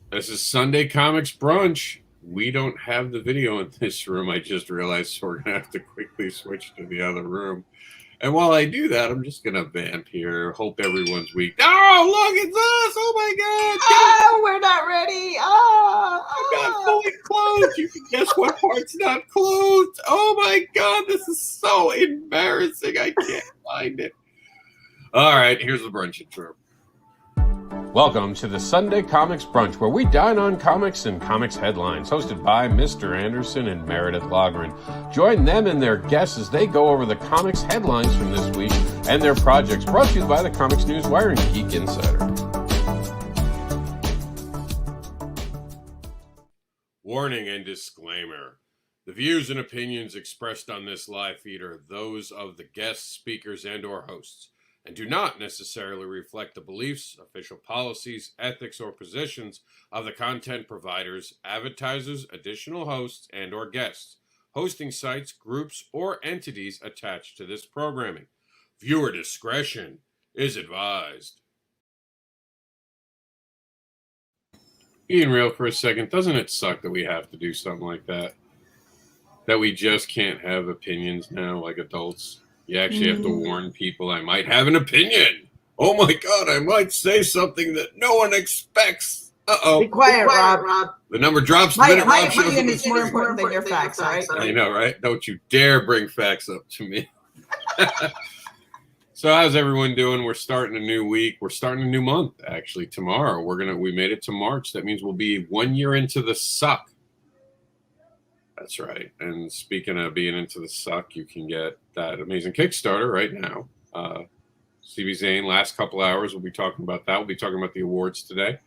This is Sunday COMiX Brunch. We don't have the video in this room. I just realized, so we're going to have to quickly switch to the other room. And while I do that, I'm just going to vamp here. Hope everyone's week. Oh, look, it's us. Oh, my God. Oh, we're not ready. I'm not fully clothed. You can guess what part's not clothed. Oh, my God. This is so embarrassing. I can't find it. All right, here's the brunch intro. Welcome to the Sunday COMiX Brunch, where we dine on comics and comics headlines, hosted by Mr. Anderson and Meredith Logren. Join them and their guests as they go over the comics headlines from this week and their projects, brought to you by the Comics News Wire and Geek Insider. Warning and disclaimer. The views and opinions expressed on this live feed are those of the guests, speakers, and or hosts, and do not necessarily reflect the beliefs, official policies, ethics, or positions of the content providers, advertisers, additional hosts, and or guests, hosting sites, groups, or entities attached to this programming. Viewer discretion is advised. Being real for a second, doesn't it suck that we have to do something like that? That we just can't have opinions now like adults? You actually have to warn people, I might have an opinion. Oh my God, I might say something that no one expects. Uh-oh. Be quiet, Rob. The number drops. My opinion is more important than your facts, all right? I know, right? Don't you dare bring facts up to me. So how's everyone doing? We're starting a new week. We're starting a new month, actually, tomorrow. We made it to March. That means we'll be 1 year into the suck. That's right. And speaking of being into the suck, you can get that amazing Kickstarter right now. CB Zane, last couple hours, we'll be talking about that. We'll be talking about the awards today.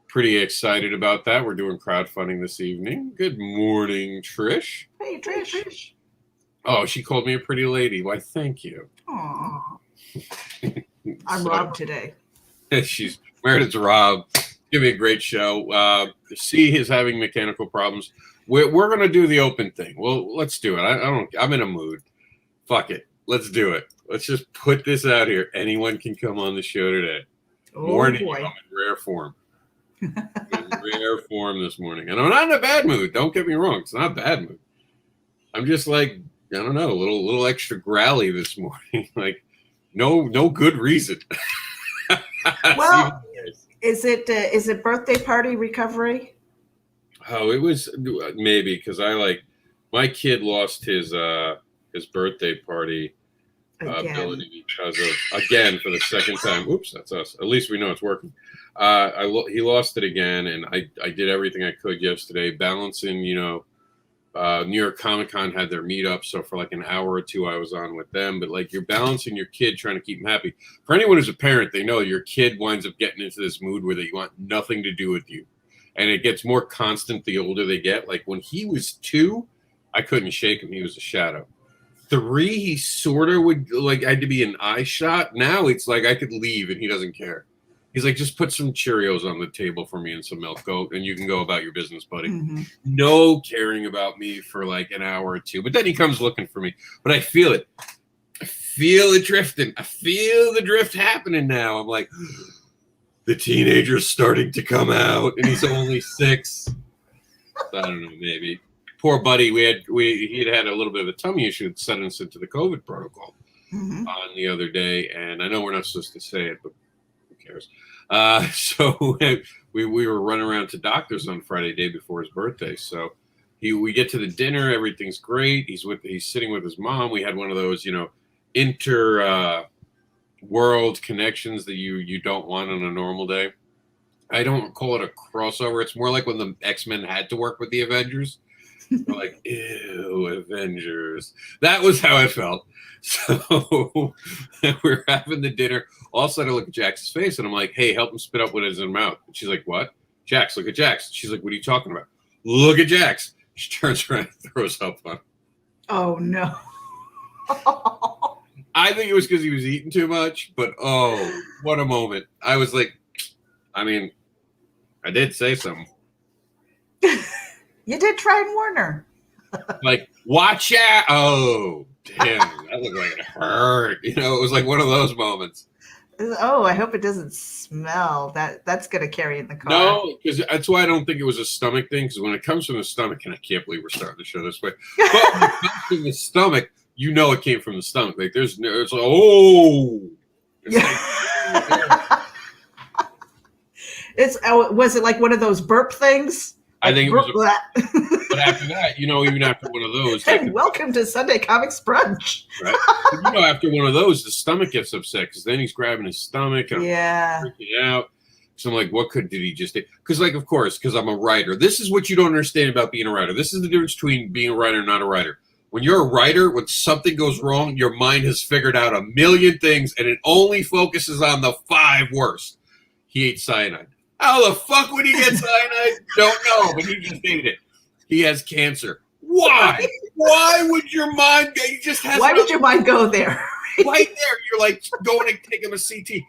Pretty excited about that. We're doing crowdfunding this evening. Good morning, Trish. Hey, Trish. Oh, she called me a pretty lady. Why, thank you. Aww. I'm Rob today. Meredith's Rob. Give me a great show. C is having mechanical problems. We're going to do the open thing. Well, let's do it. I'm in a mood. Fuck it. Let's do it. Let's just put this out here. Anyone can come on the show today. Morning, I'm in rare form. In rare form this morning. And I'm not in a bad mood. Don't get me wrong. It's not a bad mood. I'm just like, I don't know, a little extra growly this morning. Like, no good reason. Well, is it birthday party recovery? Oh, it was maybe because my kid lost his birthday party ability because of, again, for the second time. Oops, that's us. At least we know it's working. He lost it again, and I did everything I could yesterday, balancing, New York Comic-Con had their meetup, so for like an hour or two I was on with them, but like you're balancing your kid, trying to keep him happy. For anyone who's a parent, they know your kid winds up getting into this mood where they want nothing to do with you. And it gets more constant the older they get. Like when he was 2, I couldn't shake him. He was a shadow. 3, he sort of would like had to be an eye shot. Now it's like I could leave and he doesn't care. He's like, just put some Cheerios on the table for me and some milk, and you can go about your business, buddy. Mm-hmm. No caring about me for like an hour or two. But then he comes looking for me. But I feel it. I feel it drifting. I feel the drift happening now. I'm like, the teenager's starting to come out, and he's only 6. I don't know, maybe. Poor buddy, he'd had a little bit of a tummy issue that sent us into the COVID protocol on the other day, and I know we're not supposed to say it, but who cares? So we were running around to doctors on Friday, day before his birthday. So we get to the dinner, everything's great. He's sitting with his mom. We had one of those, world connections that you don't want on a normal day. I don't call it a crossover. It's more like when the X-Men had to work with the Avengers. We're like, ew, Avengers. That was how I felt. So we're having the dinner. All of a sudden I look at Jax's face and I'm like, hey, help him spit up what is in his mouth. And she's like, what? Jax, look at Jax. She's like, what are you talking about? Look at Jax. She turns around and throws up on him. Oh, no. I think it was because he was eating too much, but oh, what a moment. I was like, I mean, I did say something. You did try and warn her. Like, watch out. Oh, damn. That looked like it hurt. It was like one of those moments. Oh, I hope it doesn't smell. That's gonna carry in the car. No, because that's why I don't think it was a stomach thing. Because when it comes from the stomach, and I can't believe we're starting the show this way, but when it comes from the stomach, you know it came from the stomach. Like there's no, it's like, oh, it's yeah. Was it like one of those burp things? I think it was. But after that, even after one of those, hey, welcome to Sunday COMiX Brunch. Right. After one of those, the stomach gets upset because then he's grabbing his stomach and I'm freaking out. So I'm like, did he just do? Because, of course, because I'm a writer. This is what you don't understand about being a writer. This is the difference between being a writer and not a writer. When you're a writer, when something goes wrong, your mind has figured out a million things, and it only focuses on the 5 worst. He ate cyanide. How the fuck would he get cyanide? Don't know, but he just ate it. He has cancer. Why? Why would your mind go? He just has. Why would your mind go there? Right there, you're like going to take him a CT.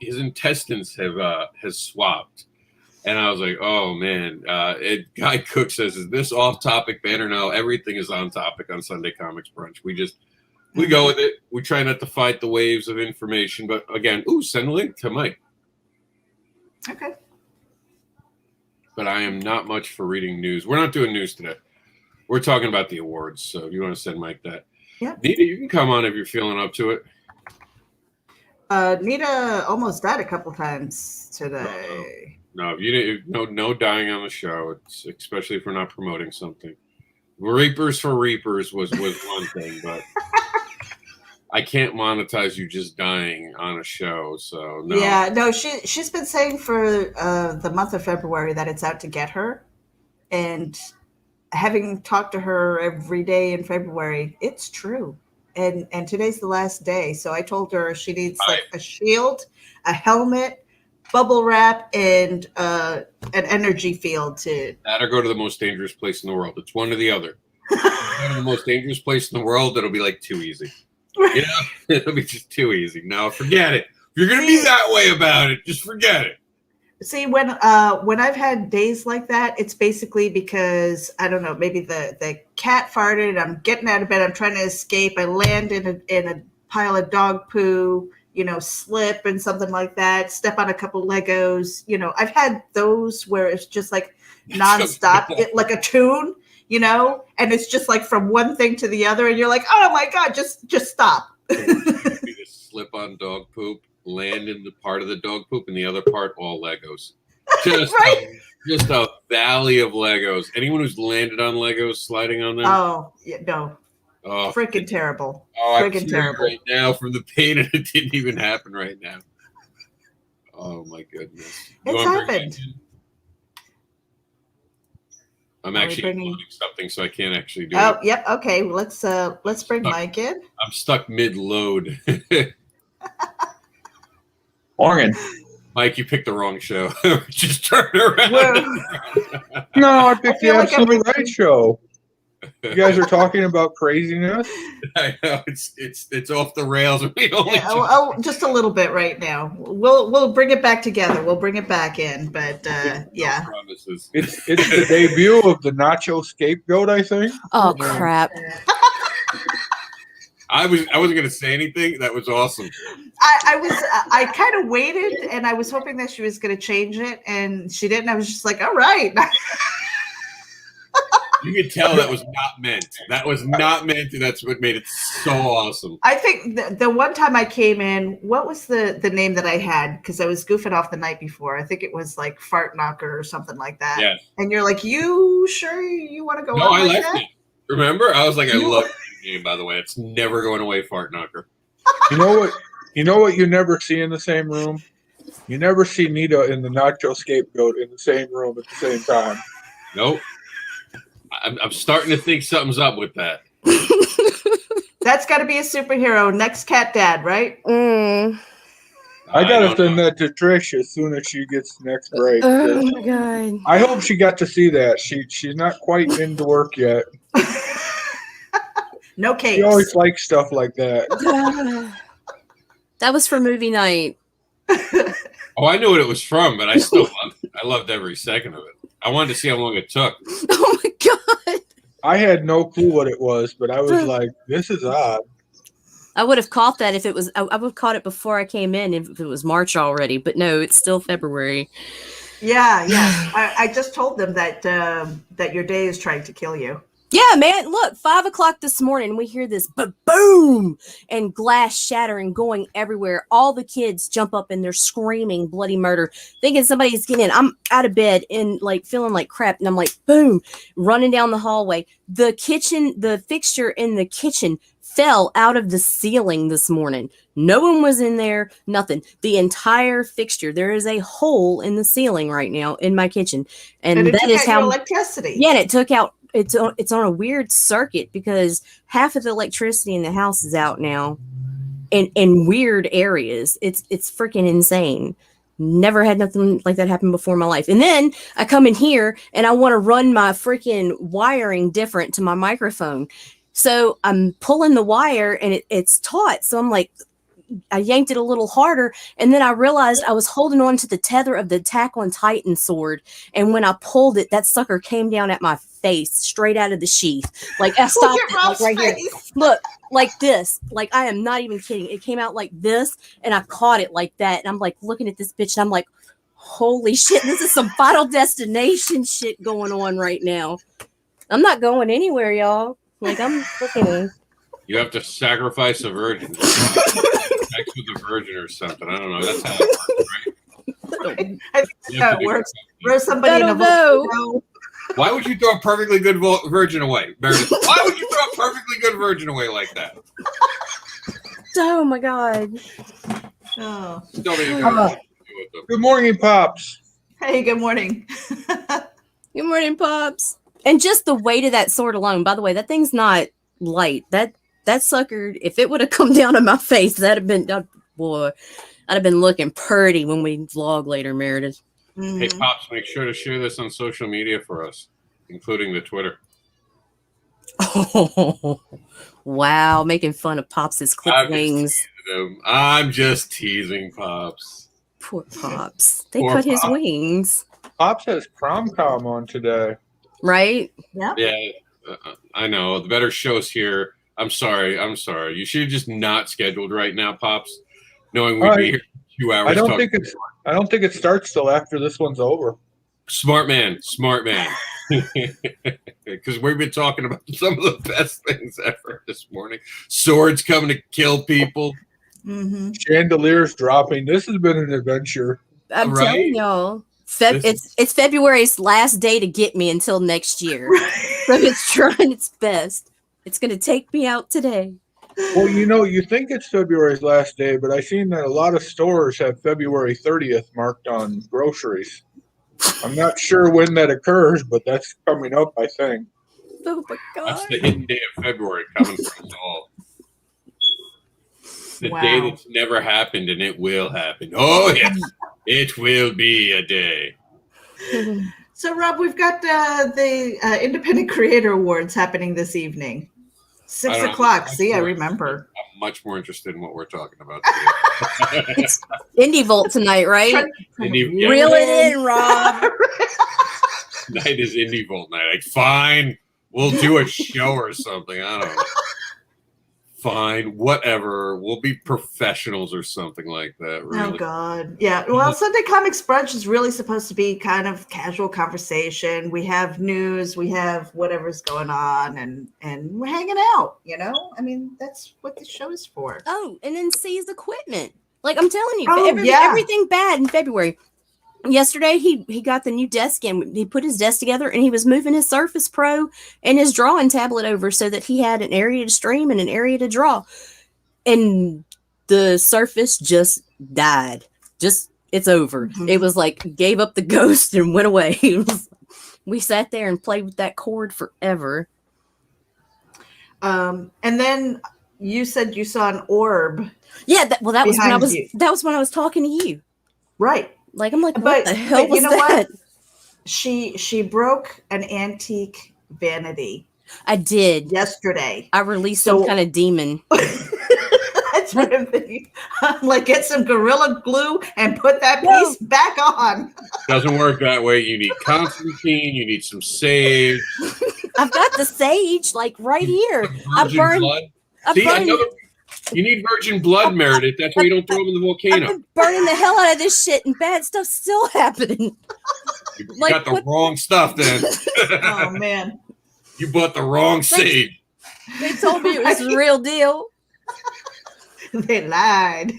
His intestines has swapped, and I was like, oh man. Guy Cook says, "Is this off topic banner?" No, everything is on topic on Sunday COMiX Brunch. We go with it. We try not to fight the waves of information, but again, send a link to Mike. Okay. But I am not much for reading news. We're not doing news today. We're talking about the awards. So if you want to send Mike that. Yeah. Nita, you can come on if you're feeling up to it. Nita almost died a couple times today. No, no dying on the show. It's especially if we're not promoting something. Reapers for Reapers was one thing, but I can't monetize you just dying on a show, so no. Yeah, no, she's been saying for the month of February that it's out to get her, and having talked to her every day in February, it's true. And today's the last day, so I told her she needs a shield, a helmet, bubble wrap, and an energy field to. That or go to the most dangerous place in the world. It's one or the other. Go to the most dangerous place in the world. It'll be like too easy. It'll be just too easy. No, forget it. If you're gonna be that way about it, just forget it. See, when I've had days like that, it's basically because I don't know, maybe the cat farted. I'm getting out of bed. I'm trying to escape. I land in a pile of dog poo. Slip and something like that. Step on a couple Legos. I've had those where it's just like nonstop, like a tune. And it's just like from one thing to the other, and you're like, oh my God, just stop. Just slip on dog poop, land in the part of the dog poop, and the other part all Legos. Just just a valley of Legos. Anyone who's landed on Legos, sliding on them? Oh yeah, no. Oh, freaking terrible. Freaking terrible right now from the pain, and it didn't even happen right now. Oh my goodness. It's happened. I'm actually loading something, so I can't actually do it. Oh, yep. Okay, let's bring Mike in. I'm stuck mid-load. Morgan. Mike, you picked the wrong show. Just turn around. No, I picked the absolute right show. You guys are talking about craziness. I know it's off the rails. We only just a little bit right now. We'll bring it back together. We'll bring it back in, but yeah. Promises. It's the debut of the Nacho Scapegoat, I think. Oh crap! I wasn't going to say anything. That was awesome. I kind of waited, and I was hoping that she was going to change it, and she didn't. I was just like, all right. You could tell that was not meant. That was not meant, and that's what made it so awesome. I think the one time I came in, what was the name that I had? Because I was goofing off the night before. I think it was like Fart Knocker or something like that. Yes. And you're like, you sure you want to go? No, I like liked that? it. Remember, I was like, I love the name. By the way, it's never going away. Fart Knocker. You know what? You know what? You never see in the same room. You never see Nita and the Nacho Scapegoat in the same room at the same time. Nope. I'm starting to think something's up with that. That's got to be a superhero. Next cat dad, right? I gotta send that to Trish as soon as she gets next break. Oh my God! I hope she got to see that. She's not quite into work yet. No case. She always likes stuff like that. That was for movie night. Oh, I knew what it was from, but I still loved it. I loved every second of it. I wanted to see how long it took. Oh my God! I had no clue what it was, but I was like, "This is odd." I would have caught that if it was. I would have caught it before I came in if it was March already. But no, it's still February. Yeah. I just told them that that your day is trying to kill you. Yeah, man. Look, 5 o'clock this morning, we hear this boom and glass shattering going everywhere. All the kids jump up and they're screaming bloody murder, thinking somebody's getting in. I'm out of bed and like feeling like crap. And I'm like, boom, running down the hallway. The fixture in the kitchen fell out of the ceiling this morning. No one was in there, nothing. The entire fixture. There is a hole in the ceiling right now in my kitchen. And that is how electricity. Yeah, and it took out. It's on a weird circuit because half of the electricity in the house is out now, in weird areas. It's freaking insane. Never had nothing like that happen before in my life. And then I come in here and I want to run my freaking wiring different to my microphone. So I'm pulling the wire and it's taut. So I'm like, I yanked it a little harder, and then I realized I was holding on to the tether of the Attack on Titan sword. And when I pulled it, that sucker came down at my face, straight out of the sheath. Like I stopped it, like right here. Look, like this. Like I am not even kidding. It came out like this, and I caught it like that. And I'm like looking at this bitch, and I'm like, holy shit, this is some Final Destination shit going on right now. I'm not going anywhere, y'all. Like I'm freaking. You have to sacrifice a virgin. Sex with a virgin or something. I don't know. That's how it works, right? I think that's how it works. Throw somebody in a volcano. Why would you throw a perfectly good virgin away, Meredith? Why would you throw a perfectly good virgin away like that? Oh my god. Oh. Good morning, Pops. Hey, good morning. Good morning, Pops. And just the weight of that sword alone. By the way, that thing's not light. That sucker, if it would have come down on my face, that'd have been, boy, I'd have been looking pretty when we vlog later, Meredith. Mm-hmm. Hey, Pops, make sure to share this on social media for us, including the Twitter. Oh, wow, making fun of Pops' clip wings. I'm just teasing Pops. Poor Pops. They cut his wings. Pops has prom-com on today. Right? Yeah. Yeah, I know. The better shows here. I'm sorry. You should have just not scheduled right now, Pops, knowing we'd be here 2 hours. I don't think it starts till after this one's over. Smart man. Because we've been talking about some of the best things ever this morning. Swords coming to kill people. Mm-hmm. Chandeliers dropping. This has been an adventure. I'm telling y'all. It's February's last day to get me until next year. So it's trying its best. It's going to take me out today. Well, you think it's February's last day, but I've seen that a lot of stores have February 30th marked on groceries. I'm not sure when that occurs, but that's coming up, I think. Oh, my God. That's the hidden day of February coming for us all. The day that's never happened, and it will happen. Oh, yeah. It will be a day. So, Rob, we've got the Independent Creator Awards happening this evening. 6 o'clock. See, I remember. I'm much more interested in what we're talking about today. It's Indie Vault tonight, right? Reel it in, Rob. Tonight is Indie Vault night. Like, fine, we'll do a show or something. I don't know. Fine, whatever. We'll be professionals or something like that. Really. Oh, God. Yeah. Well, Sunday COMiX Brunch is really supposed to be kind of casual conversation. We have news. We have whatever's going on, and we're hanging out, I mean, that's what the show is for. Oh, and then seize equipment. Like, I'm telling you, everything bad in February. Yesterday, he got the new desk in. He put his desk together, and he was moving his Surface Pro and his drawing tablet over so that he had an area to stream and an area to draw. And the Surface just died. It's over. Mm-hmm. It was like gave up the ghost and went away. We sat there and played with that cord forever. And then you said you saw an orb. Yeah, that was when I was talking to you. Right. Like, I'm like, what the hell was that? What? She broke an antique vanity. I did. Yesterday. I released some kind of demon. That's what I'm thinking. Like, get some Gorilla Glue and put that piece back on. Doesn't work that way. You need Constantine. You need some sage. I've got the sage, like, right here. Virgin blood. See, You need virgin blood, Meredith. That's why you don't throw them in the I've volcano. been burning the hell out of this shit, and bad stuff's still happening. You Like, got the what- wrong stuff then. Oh man, You bought the wrong seed. They told me it was the real deal. they lied.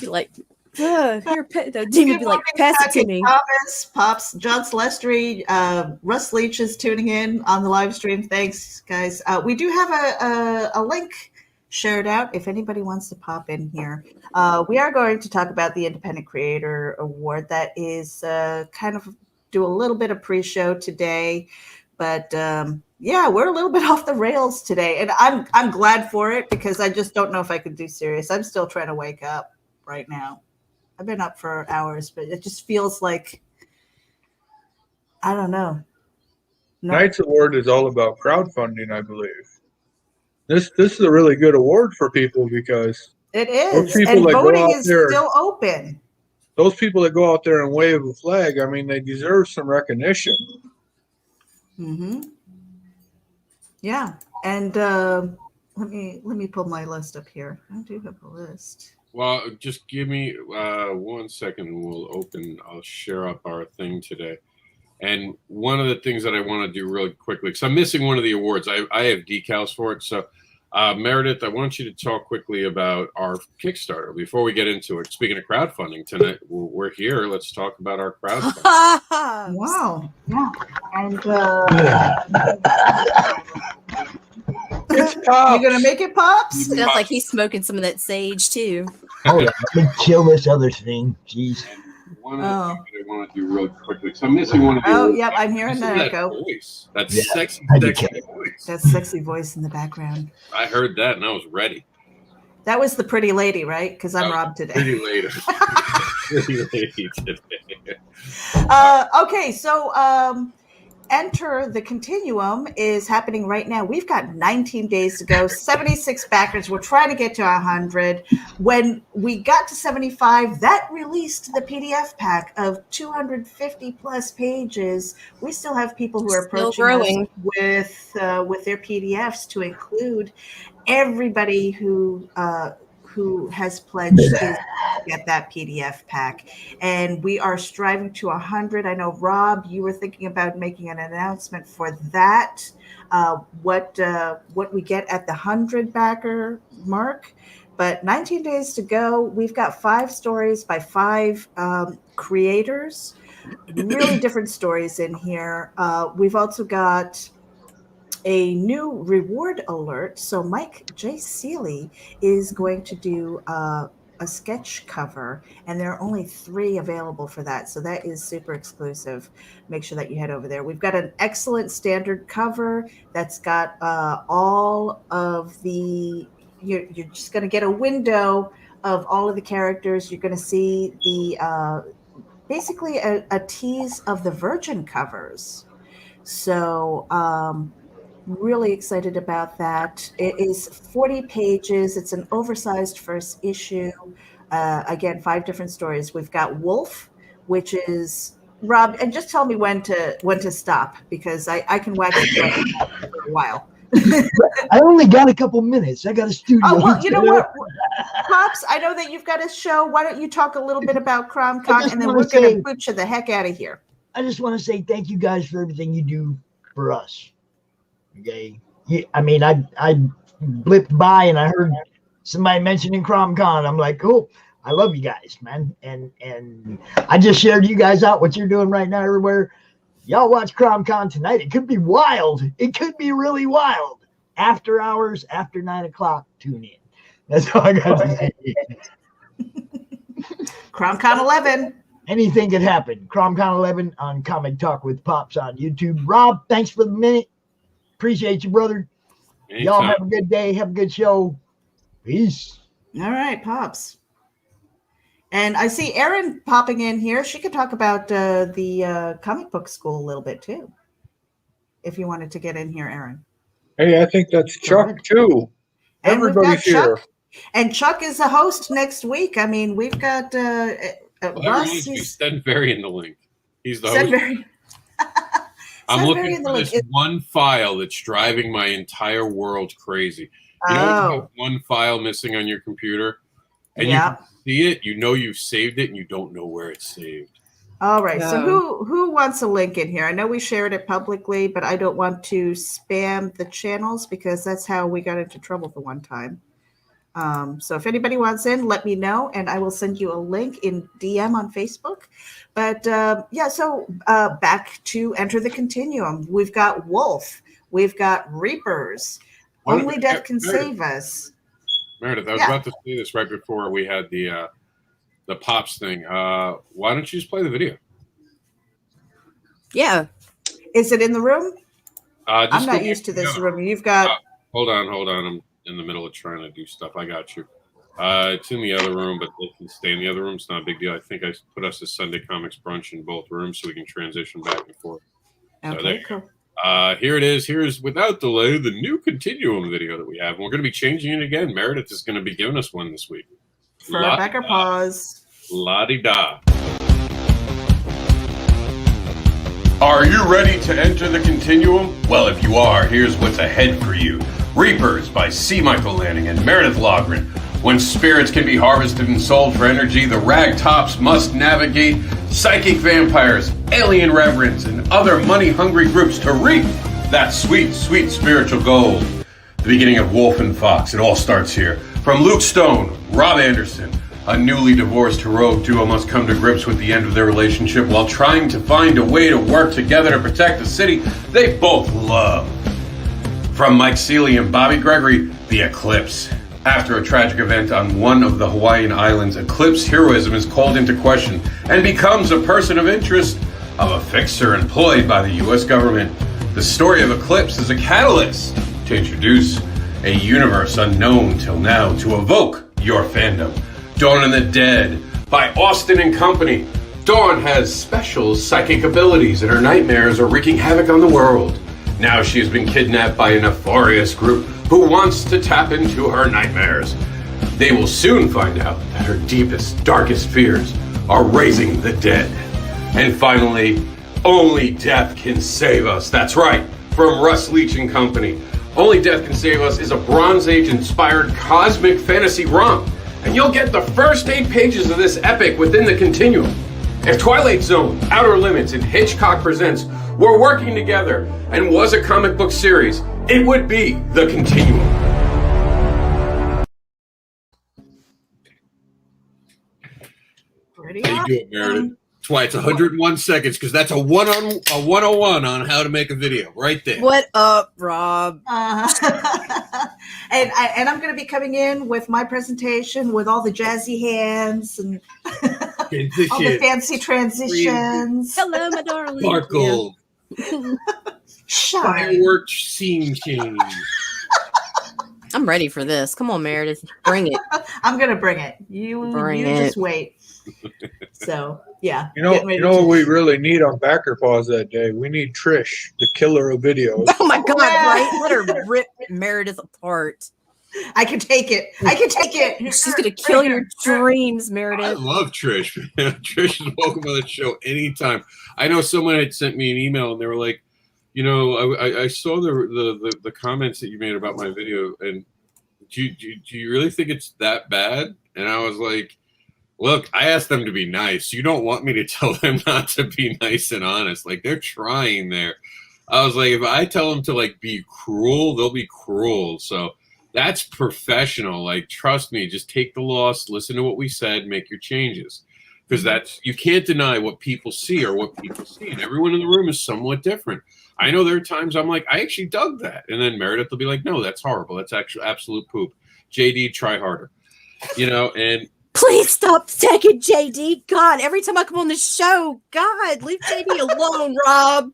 Be like, here, the demon be like, pass it to me. Thomas, Pops, John Celestri, Russ Leach is tuning in on the live stream. Thanks, guys. We do have a link shared out if anybody wants to pop in here. We are going to talk about the Independent Creator Award. That is kind of do a little bit of pre-show today, but yeah, we're a little bit off the rails today, and I'm glad for it because I just don't know if I could do serious. I'm still trying to wake up right now. I've been up for hours, but it just feels like, I don't know. Tonight's award is all about crowdfunding, I believe. This is a really good award for people because It those is, people and that go voting out is there- still open. those people that go out there and wave a flag, I mean, they deserve some recognition. Mm-hmm. Yeah, and let me pull my list up here. I do have a list. Well, just give me 1 second and I'll share up our thing today. And one of the things that I want to do really quickly, because I'm missing one of the awards. I have decals for it. So, Meredith, I want you to talk quickly about our Kickstarter before we get into it. Speaking of crowdfunding, tonight we're here. Let's talk about our crowdfunding. Wow. Yeah. And It's you're Pops. gonna make it, Pops? Sounds like he's smoking some of that sage too. Oh yeah, let me kill this other thing. Jeez. One of the things that I want to do really quickly, because I'm missing one of the Oh, awards. yep, I'm hearing Listen that to echo. voice. That Yeah, sexy, I do sexy care. voice. That sexy voice in the background. I heard that and I was ready. That was the pretty lady, right? Because I'm Oh, Rob today. Pretty late. Pretty late today. Okay, so Enter the Continuum is happening right now. We've got 19 days to go, 76 backers. We're trying to get to 100. When we got to 75, that released the PDF pack of 250 plus pages. We still have people who are Still approaching growing. us with their PDFs to include everybody who has pledged to get that PDF pack. And we are striving to 100. I know, Rob, you were thinking about making an announcement for that. What we get at the 100 backer mark. But 19 days to go. We've got 5 stories by 5 creators. Really different stories in here. We've also got a new reward alert. So Mike J. Seeley is going to do a sketch cover, and there are only 3 available for that. So that is super exclusive. Make sure that you head over there. We've got an excellent standard cover that's got all of the, you're just going to get a window of all of the characters. You're going to see the basically a tease of the Virgin covers. So really excited about that. It is 40 pages. It's an oversized first issue. Again, 5 different stories. We've got Wolf, which is Rob, and just tell me when to stop because I can wax it for a while. I only got a couple minutes. I got a studio. Oh well, you know what, Pops? I know that you've got a show. Why don't you talk a little bit about CromCon, and then we're going to put you the heck out of here. I just want to say thank you guys for everything you do for us. Okay. I mean, I blipped by and I heard somebody mentioning CromCon. I'm like, cool. I love you guys, man. And I just shared you guys out what you're doing right now everywhere. Y'all watch CromCon tonight. It could be wild. It could be really wild. After hours, after 9 o'clock, tune in. That's all I got to say. CromCon 11. Anything could happen. CromCon 11 on Comic Talk with Pops on YouTube. Rob, thanks for the minute. Appreciate you, brother. Anytime. Y'all have a good day. Have a good show. Peace. All right, Pops. And I see Erin popping in here. She could talk about the comic book school a little bit too, if you wanted to get in here, Erin. Hey, I think that's Chuck too. And we've got Everybody's here. Chuck. And Chuck is a host next week. I mean, we've got Well, Russ. send Barry in the link. He's the Send host. Barry. I'm Send Barry looking in for the this link. one file that's driving my entire world crazy. you know when you Oh. have one file missing on your computer, and you Yeah. can see it, you know you've saved it, and you don't know where it's saved. All right. So No. who wants a link in here? I know we shared it publicly, but I don't want to spam the channels because that's how we got into trouble the one time. So if anybody wants in, let me know, and I will send you a link in DM on Facebook. But yeah, so back to Enter the Continuum. We've got Wolf. We've got Reapers. What- Only Death Can Meredith. Save Us. Meredith, I was Yeah. about to say this right before we had the Pops thing. Why don't you just play the video? Yeah. Is it in the room? I'm Just not the- used to this no. room. You've got. Hold on. I'm in the middle of trying to do stuff. I got you. It's in the other room, but they can stay in the other room. It's not a big deal. I think I put us a Sunday COMiX brunch in both rooms so we can transition back and forth. Okay, there you cool. Here it is. Here's, without delay, the new Continuum video that we have. And we're going to be changing it again. Meredith is going to be giving us one this week. For our backer pause. La-di-da. Are you ready to enter the Continuum? Well, if you are, here's what's ahead for you. Reapers by C. Michael Lanning and Meredith Logren. When spirits can be harvested and sold for energy, the ragtops must navigate psychic vampires, alien reverends, and other money-hungry groups to reap that sweet, sweet spiritual gold. The beginning of Wolf and Fox, it all starts here. From Luke Stone, Rob Anderson, a newly divorced heroic duo must come to grips with the end of their relationship while trying to find a way to work together to protect the city they both love. From Mike Seeley and Bobby Gregory, The Eclipse. After a tragic event on one of the Hawaiian islands, Eclipse heroism is called into question and becomes a person of interest of a fixer employed by the U.S. government. The story of Eclipse is a catalyst to introduce a universe unknown till now to evoke your fandom. Dawn of the Dead by Austin and Company. Dawn has special psychic abilities and her nightmares are wreaking havoc on the world. Now she has been kidnapped by a nefarious group who wants to tap into her nightmares. They will soon find out that her deepest, darkest fears are raising the dead. And finally, Only Death Can Save Us. That's right, from Russ Leach and Company. Only Death Can Save Us is a Bronze Age-inspired cosmic fantasy romp, and you'll get the first 8 pages of this epic within the Continuum. If Twilight Zone, Outer Limits, and Hitchcock Presents were working together and was a comic book series, it would be the Continuum. Pretty How you do it, Meredith? awesome. That's why it's 101 seconds, because that's a 101 on how to make a video right there. What up, Rob? And I'm going to be coming in with my presentation with all the jazzy hands and all the fancy transitions. Hello, my darling. Sparkle. Shine. Fireworks scene change. I'm ready for this. Come on, Meredith. Bring it. I'm going to bring it. You just wait. So, yeah. You know what we really need on backer pause that day? We need Trish, the killer of videos. Oh my God, right? Let her rip Meredith apart. I can take it. She's going to kill your dreams, I Meredith. love Trish. Trish is welcome on the show anytime. I know someone had sent me an email and they were like, you know, I saw the comments that you made about my video, and do you really think it's that bad? And I was like, look, I asked them to be nice. You don't want me to tell them not to be nice and honest. Like, they're trying there. I was like, if I tell them to like be cruel, they'll be cruel. So that's professional. Like, trust me, just take the loss, listen to what we said, make your changes. Because that's, you can't deny what people see or what people see. And everyone in the room is somewhat different. I know there are times I'm like, I actually dug that. And then Meredith will be like, no, that's horrible. That's actually absolute poop. JD, try harder. You know, and Please stop taking JD. God, every time I come on the show, God, leave JD alone, Rob.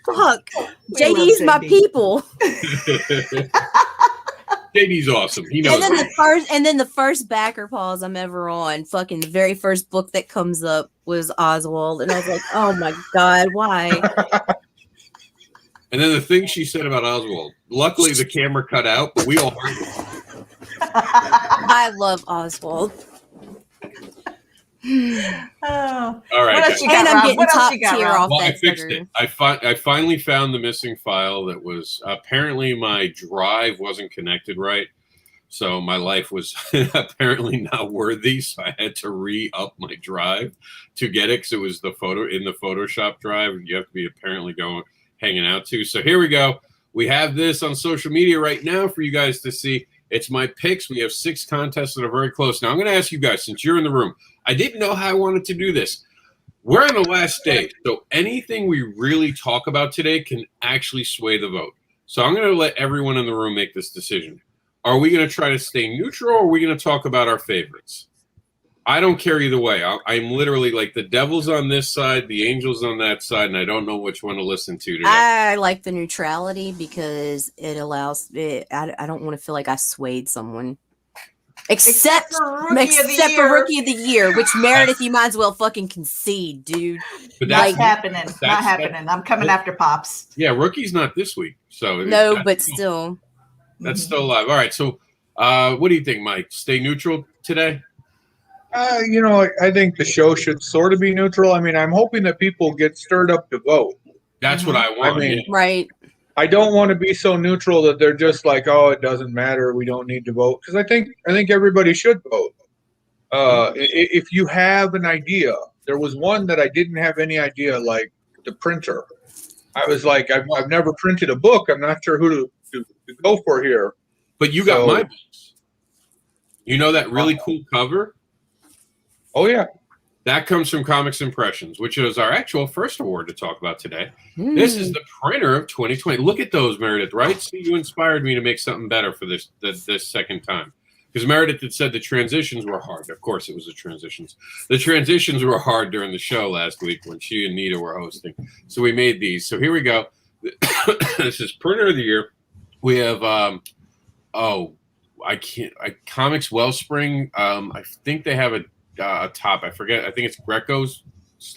Fuck. JD's my JD. people. JD's awesome. He knows. And then the first backer pause I'm ever on, fucking the very first book that comes up was Oswald. And I was like, oh my God, why? And then the thing she said about Oswald. Luckily, the camera cut out, but we all heard it. I love Oswald. Oh. All right, What else else you And got, I'm Rob? getting What else top you got, tier Rob? off Well, I that fixed sucker. it. I finally found the missing file that was apparently my drive wasn't connected right. So my life was apparently not worthy. So I had to re-up my drive to get it because it was the photo in the Photoshop drive. You have to be apparently hanging out to. So here we go. We have this on social media right now for you guys to see. It's my picks. We have 6 contests that are very close. Now I'm going to ask you guys, since you're in the room, I didn't know how I wanted to do this. We're on the last day, so anything we really talk about today can actually sway the vote. So I'm going to let everyone in the room make this decision. Are we going to try to stay neutral, or are we going to talk about our favorites? I don't care either way. I'm literally like the devil's on this side, the angel's on that side, and I don't know which one to listen to today. I like the neutrality because it allows it. I don't want to feel like I swayed someone. Except for Rookie of the Year. Rookie of the Year, which Meredith, you might as well fucking concede, dude. But Not that's happening. Not happening. I'm coming after Pops. Yeah, Rookie's not this week, so No, but still. that's still alive. All right, so what do you think, Mike? Stay neutral today? I think the show should sort of be neutral. I mean, I'm hoping that people get stirred up to vote. That's what I want. I mean, yeah. Right. I don't want to be so neutral that they're just like, oh, it doesn't matter. We don't need to vote. Because I think everybody should vote. If you have an idea, there was one that I didn't have any idea, like the printer. I was like, I've never printed a book. I'm not sure who to go for here. But you got my books. You know that really cool cover? Oh, yeah. That comes from COMiX Impressions, which is our actual first award to talk about today. This is the printer of 2020. Look at those, Meredith, right? See, you inspired me to make something better for this second time. Because Meredith had said the transitions were hard. Of course, it was the transitions. The transitions were hard during the show last week when she and Nita were hosting. So we made these. So here we go. This is Printer of the Year. We have, COMiX Wellspring. I think they have a top. I forget. I think it's Greco's /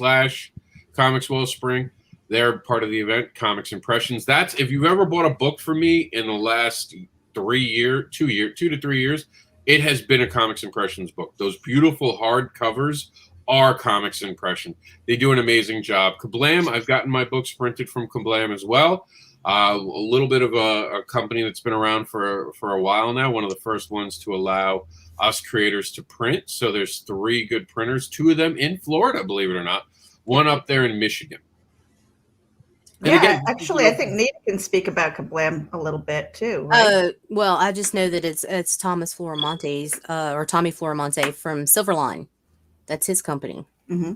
COMiX Wellspring. They're part of the event. COMiX Impressions. That's if you've ever bought a book from me in the last 2 to 3 years, it has been a COMiX Impressions book. Those beautiful hard covers are COMiX Impression. They do an amazing job. Kablam, I've gotten my books printed from Kablam as well. A little bit of a company that's been around for a while now. One of the first ones to allow us creators to print. So there's 3 good printers, 2 of them in Florida, believe it or not, one up there in Michigan. And Yeah, again, actually, I think Nita can speak about Kablam a little bit too. Right? Well, I just know that it's Thomas Floramonte's or Tommy Floramonte from Silverline. That's his company. Mm-hmm.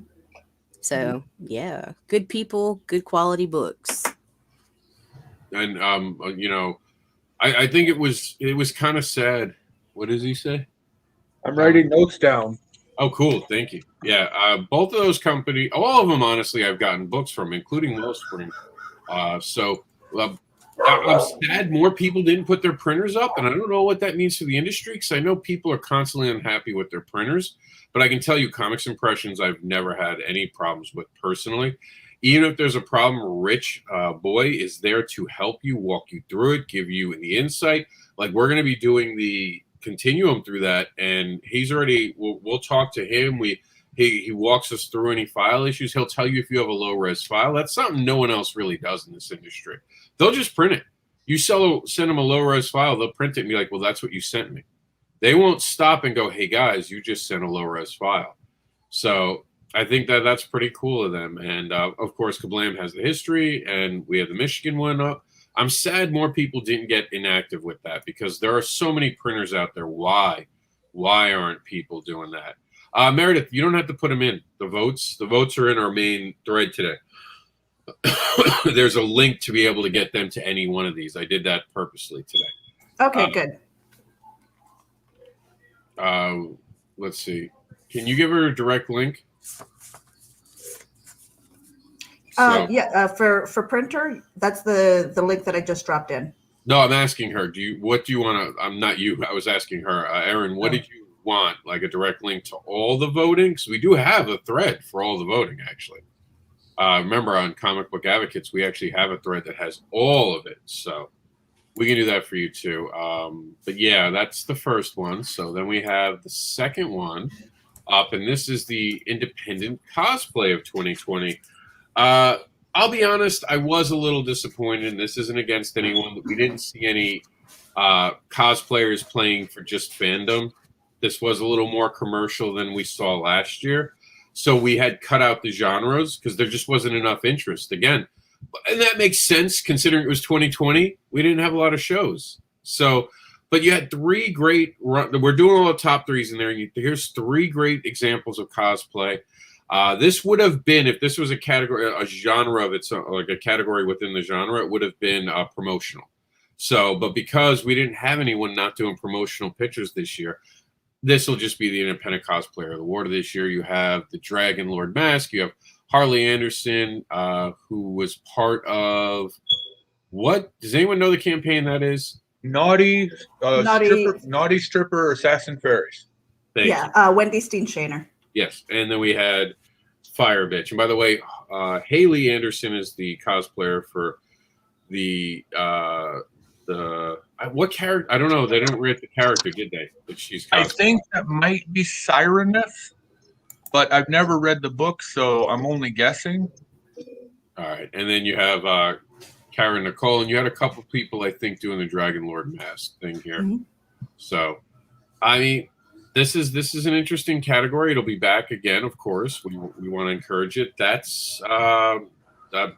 So yeah, good people, good quality books. And I think it was kind of sad. What does he say? I'm writing notes down. Oh, cool. Thank you. Yeah, both of those companies, all of them, honestly, I've gotten books from, including Wellspring. I'm sad more people didn't put their printers up, and I don't know what that means for the industry because I know people are constantly unhappy with their printers. But I can tell you, COMiX Impressions, I've never had any problems with personally. Even if there's a problem, Rich Boy is there to help you, walk you through it, give you the insight. Like we're going to be doing the continuum through that, and he's already. We'll talk to him. He walks us through any file issues. He'll tell you if you have a low res file. That's something no one else really does in this industry. They'll just print it. You send them a low res file, they'll print it and be like, "Well, that's what you sent me." They won't stop and go, "Hey guys, you just sent a low res file." So I think that's pretty cool of them. And of course, Kablam has the history, and we have the Michigan one up. I'm sad more people didn't get inactive with that because there are so many printers out there. Why aren't people doing that? Meredith, you don't have to put them in. The votes are in our main thread today. There's a link to be able to get them to any one of these. I did that purposely today. Okay, good. Let's see. Can you give her a direct link? For printer, that's the link that I just dropped in. No, I'm asking her. What do you want to? I'm not you. I was asking her, Erin. What did you want? Like a direct link to all the voting? Because we do have a thread for all the voting. Actually, remember on Comic Book Advocates, we actually have a thread that has all of it. So we can do that for you too. But yeah, that's the first one. So then we have the second one, up, and this is the independent cosplay of 2020. I'll be honest, I was a little disappointed, and this isn't against anyone. We didn't see any cosplayers playing for just fandom. This was a little more commercial than we saw last year. So we had cut out the genres because there just wasn't enough interest. Again, and that makes sense considering it was 2020. We didn't have a lot of shows. So, but you had three great, we're doing all the top threes in there. And here's three great examples of cosplay. This would have been, if this was a category, a genre of its own, like a category within the genre, it would have been promotional. So, but because we didn't have anyone not doing promotional pictures this year, this will just be the independent cosplayer award of this year. You have the Dragon Lord mask. You have Harley Anderson, who was part of what? Does anyone know the campaign that is? Naughty stripper assassin fairies. Thank you. Wendy Steenshiner. Yes, and then we had Fire Bitch. And by the way, Haley Anderson is the cosplayer for the what character? I don't know. They didn't write the character, did they? That she's cosplaying. I think that might be Sireneth, but I've never read the book, so I'm only guessing. All right, and then you have Karen Nicole, and you had a couple people, I think, doing the Dragon Lord mask thing here. Mm-hmm. So, I mean, this is an interesting category. It'll be back again, of course. We want to encourage it. That's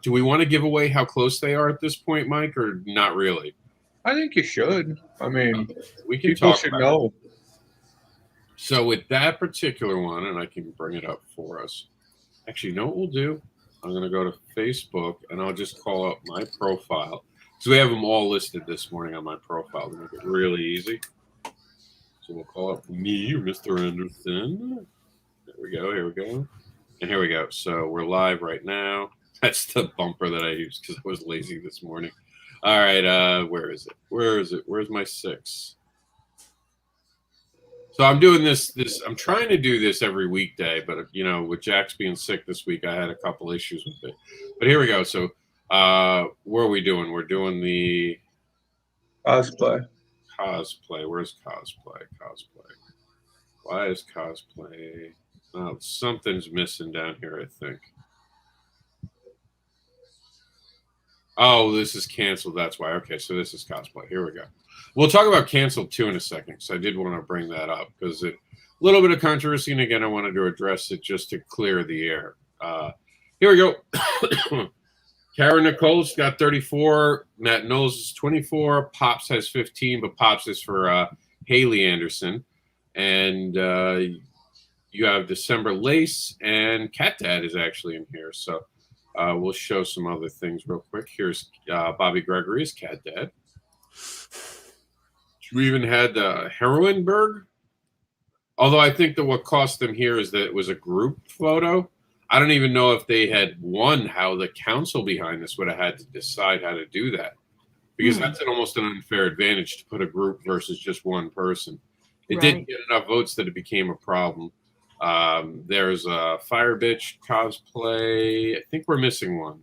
do we want to give away how close they are at this point, Mike, or not really? I think you should. I mean, we can people talk should about know. It. So with that particular one, and I can bring it up for us. Actually, you know what we'll do? I'm going to go to Facebook, and I'll just call up my profile. So we have them all listed this morning on my profile to make it really easy. So we'll call up me or Mr. Anderson. There we go. Here we go. And here we go. So we're live right now. That's the bumper that I used because I was lazy this morning. All right. Where is it? Where is it? Where's my 6? So I'm doing this. I'm trying to do this every weekday, but you know, with Jax being sick this week, I had a couple issues with it. But here we go. So, what are we doing? We're doing the cosplay. Cosplay. Where's cosplay? Cosplay. Why is cosplay? Oh, something's missing down here, I think. Oh, this is canceled. That's why. Okay, so this is cosplay. Here we go. We'll talk about canceled too in a second, so I did want to bring that up because a little bit of controversy, and again, I wanted to address it just to clear the air. Here we go. Karen Nicole's got 34. Matt Knowles is 24. Pops has 15, but Pops is for Haley Anderson. And you have December Lace, and Cat Dad is actually in here. So we'll show some other things real quick. Here's Bobby Gregory's Cat Dad. We even had Heroinberg. Although I think that what cost them here is that it was a group photo. I don't even know if they had won, how the council behind this would have had to decide how to do that. Because that's almost an unfair advantage to put a group versus just one person. It didn't get enough votes that it became a problem. There's a Fire Bitch cosplay. I think we're missing one.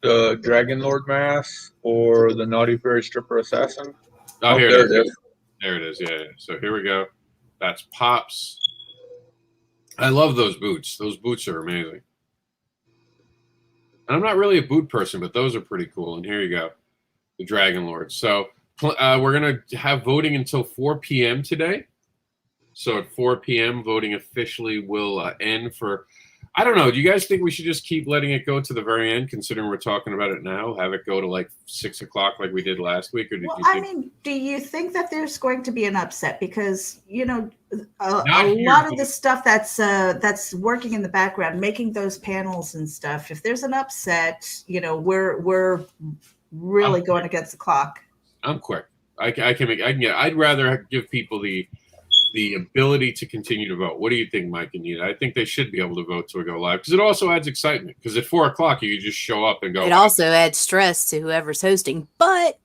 The Dragon Lord mask or the Naughty Fairy Stripper Assassin. Oh, here it is. There it is. Yeah. So here we go. That's Pops. I love those boots. Those boots are amazing. And I'm not really a boot person, but those are pretty cool. And here you go. The Dragon Lord. So we're going to have voting until 4 p.m. today. So at 4 p.m., voting officially will end for... I don't know. Do you guys think we should just keep letting it go to the very end, considering we're talking about it now? Have it go to like 6 o'clock like we did last week? Or do you think that there's going to be an upset? Because, you know, a lot of the stuff that's working in the background, making those panels and stuff, if there's an upset, you know, we're really going against the clock. I'm quick. I'd rather give people the ability to continue to vote. What do you think, Mike and Nita? I think they should be able to vote till we go live because it also adds excitement. Because at 4 o'clock, you can just show up and go. It also adds stress to whoever's hosting. But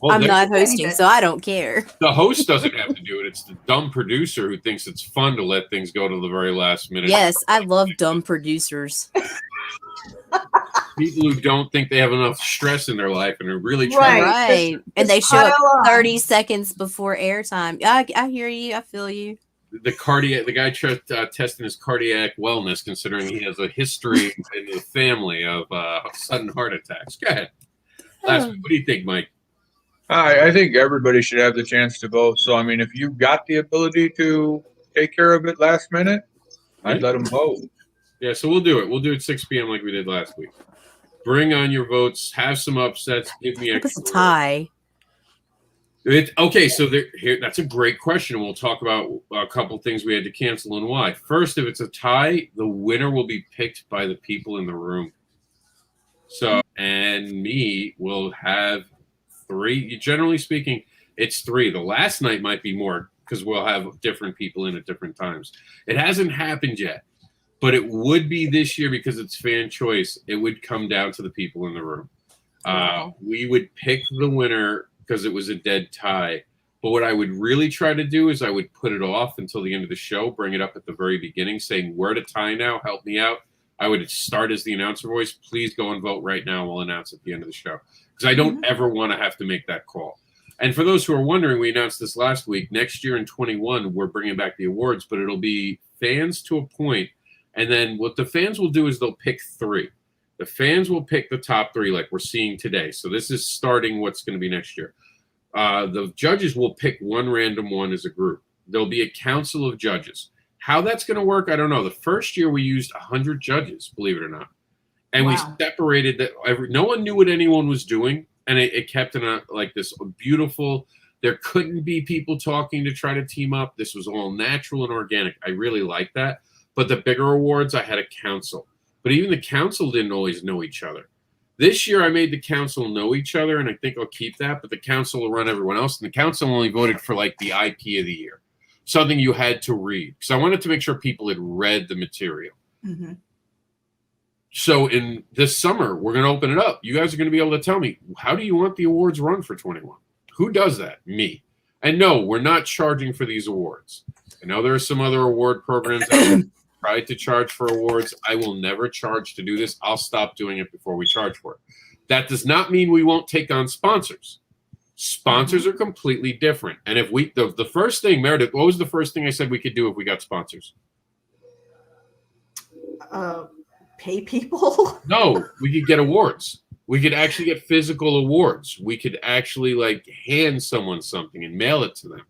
Well, I'm not Any hosting, bit. so I don't care. the host doesn't have to do it. It's the dumb producer who thinks it's fun to let things go to the very last minute. Yes, I love dumb producers. People who don't think they have enough stress in their life and are really trying. Right. Right. And they Just show up pile on. 30 seconds before airtime. I hear you. I feel you. The guy testing his cardiac wellness, considering he has a history in the family of sudden heart attacks. Go ahead. Last week, what do you think, Mike? I think everybody should have the chance to vote. So, I mean, if you've got the ability to take care of it last minute, I'd let them vote. Yeah, so we'll do it. We'll do it 6 p.m. like we did last week. Bring on your votes. Have some upsets. Give me It was a extra. tie. Okay, so here, that's a great question. And we'll talk about a couple things we had to cancel and why. First, if it's a tie, the winner will be picked by the people in the room. So, and me will have 3. Generally speaking, it's 3. The last night might be more because we'll have different people in at different times. It hasn't happened yet, but it would be this year because it's fan choice. It would come down to the people in the room. Wow. We would pick the winner because it was a dead tie. But what I would really try to do is I would put it off until the end of the show, bring it up at the very beginning, saying, we're at a tie now, help me out. I would start as the announcer voice. Please go and vote right now. We'll announce at the end of the show. Because I don't ever want to have to make that call. And for those who are wondering, we announced this last week. Next year in 21, we're bringing back the awards, but it'll be fans to a point. And then what the fans will do is they'll pick 3. The fans will pick the top 3 like we're seeing today. So this is starting what's going to be next year. The judges will pick one random one as a group. There'll be a council of judges. How that's going to work, I don't know. The first year we used 100 judges, believe it or not. And we separated that. No one knew what anyone was doing. And it kept in a like this beautiful, there couldn't be people talking to try to team up. This was all natural and organic. I really like that. But the bigger awards, I had a council. But even the council didn't always know each other. This year, I made the council know each other, and I think I'll keep that. But the council will run everyone else. And the council only voted for like the IP of the year, something you had to read. Because I wanted to make sure people had read the material. Mm-hmm. So in this summer, we're going to open it up. You guys are going to be able to tell me, how do you want the awards run for 21? Who does that? Me. And no, we're not charging for these awards. I know there are some other award programs that tried to charge for awards. I will never charge to do this. I'll stop doing it before we charge for it. That does not mean we won't take on sponsors. Sponsors are completely different. And if we, the first thing, Meredith, what was the first thing I said we could do if we got sponsors? Pay people? No, we could get awards. We could actually get physical awards. We could actually like hand someone something and mail it to them.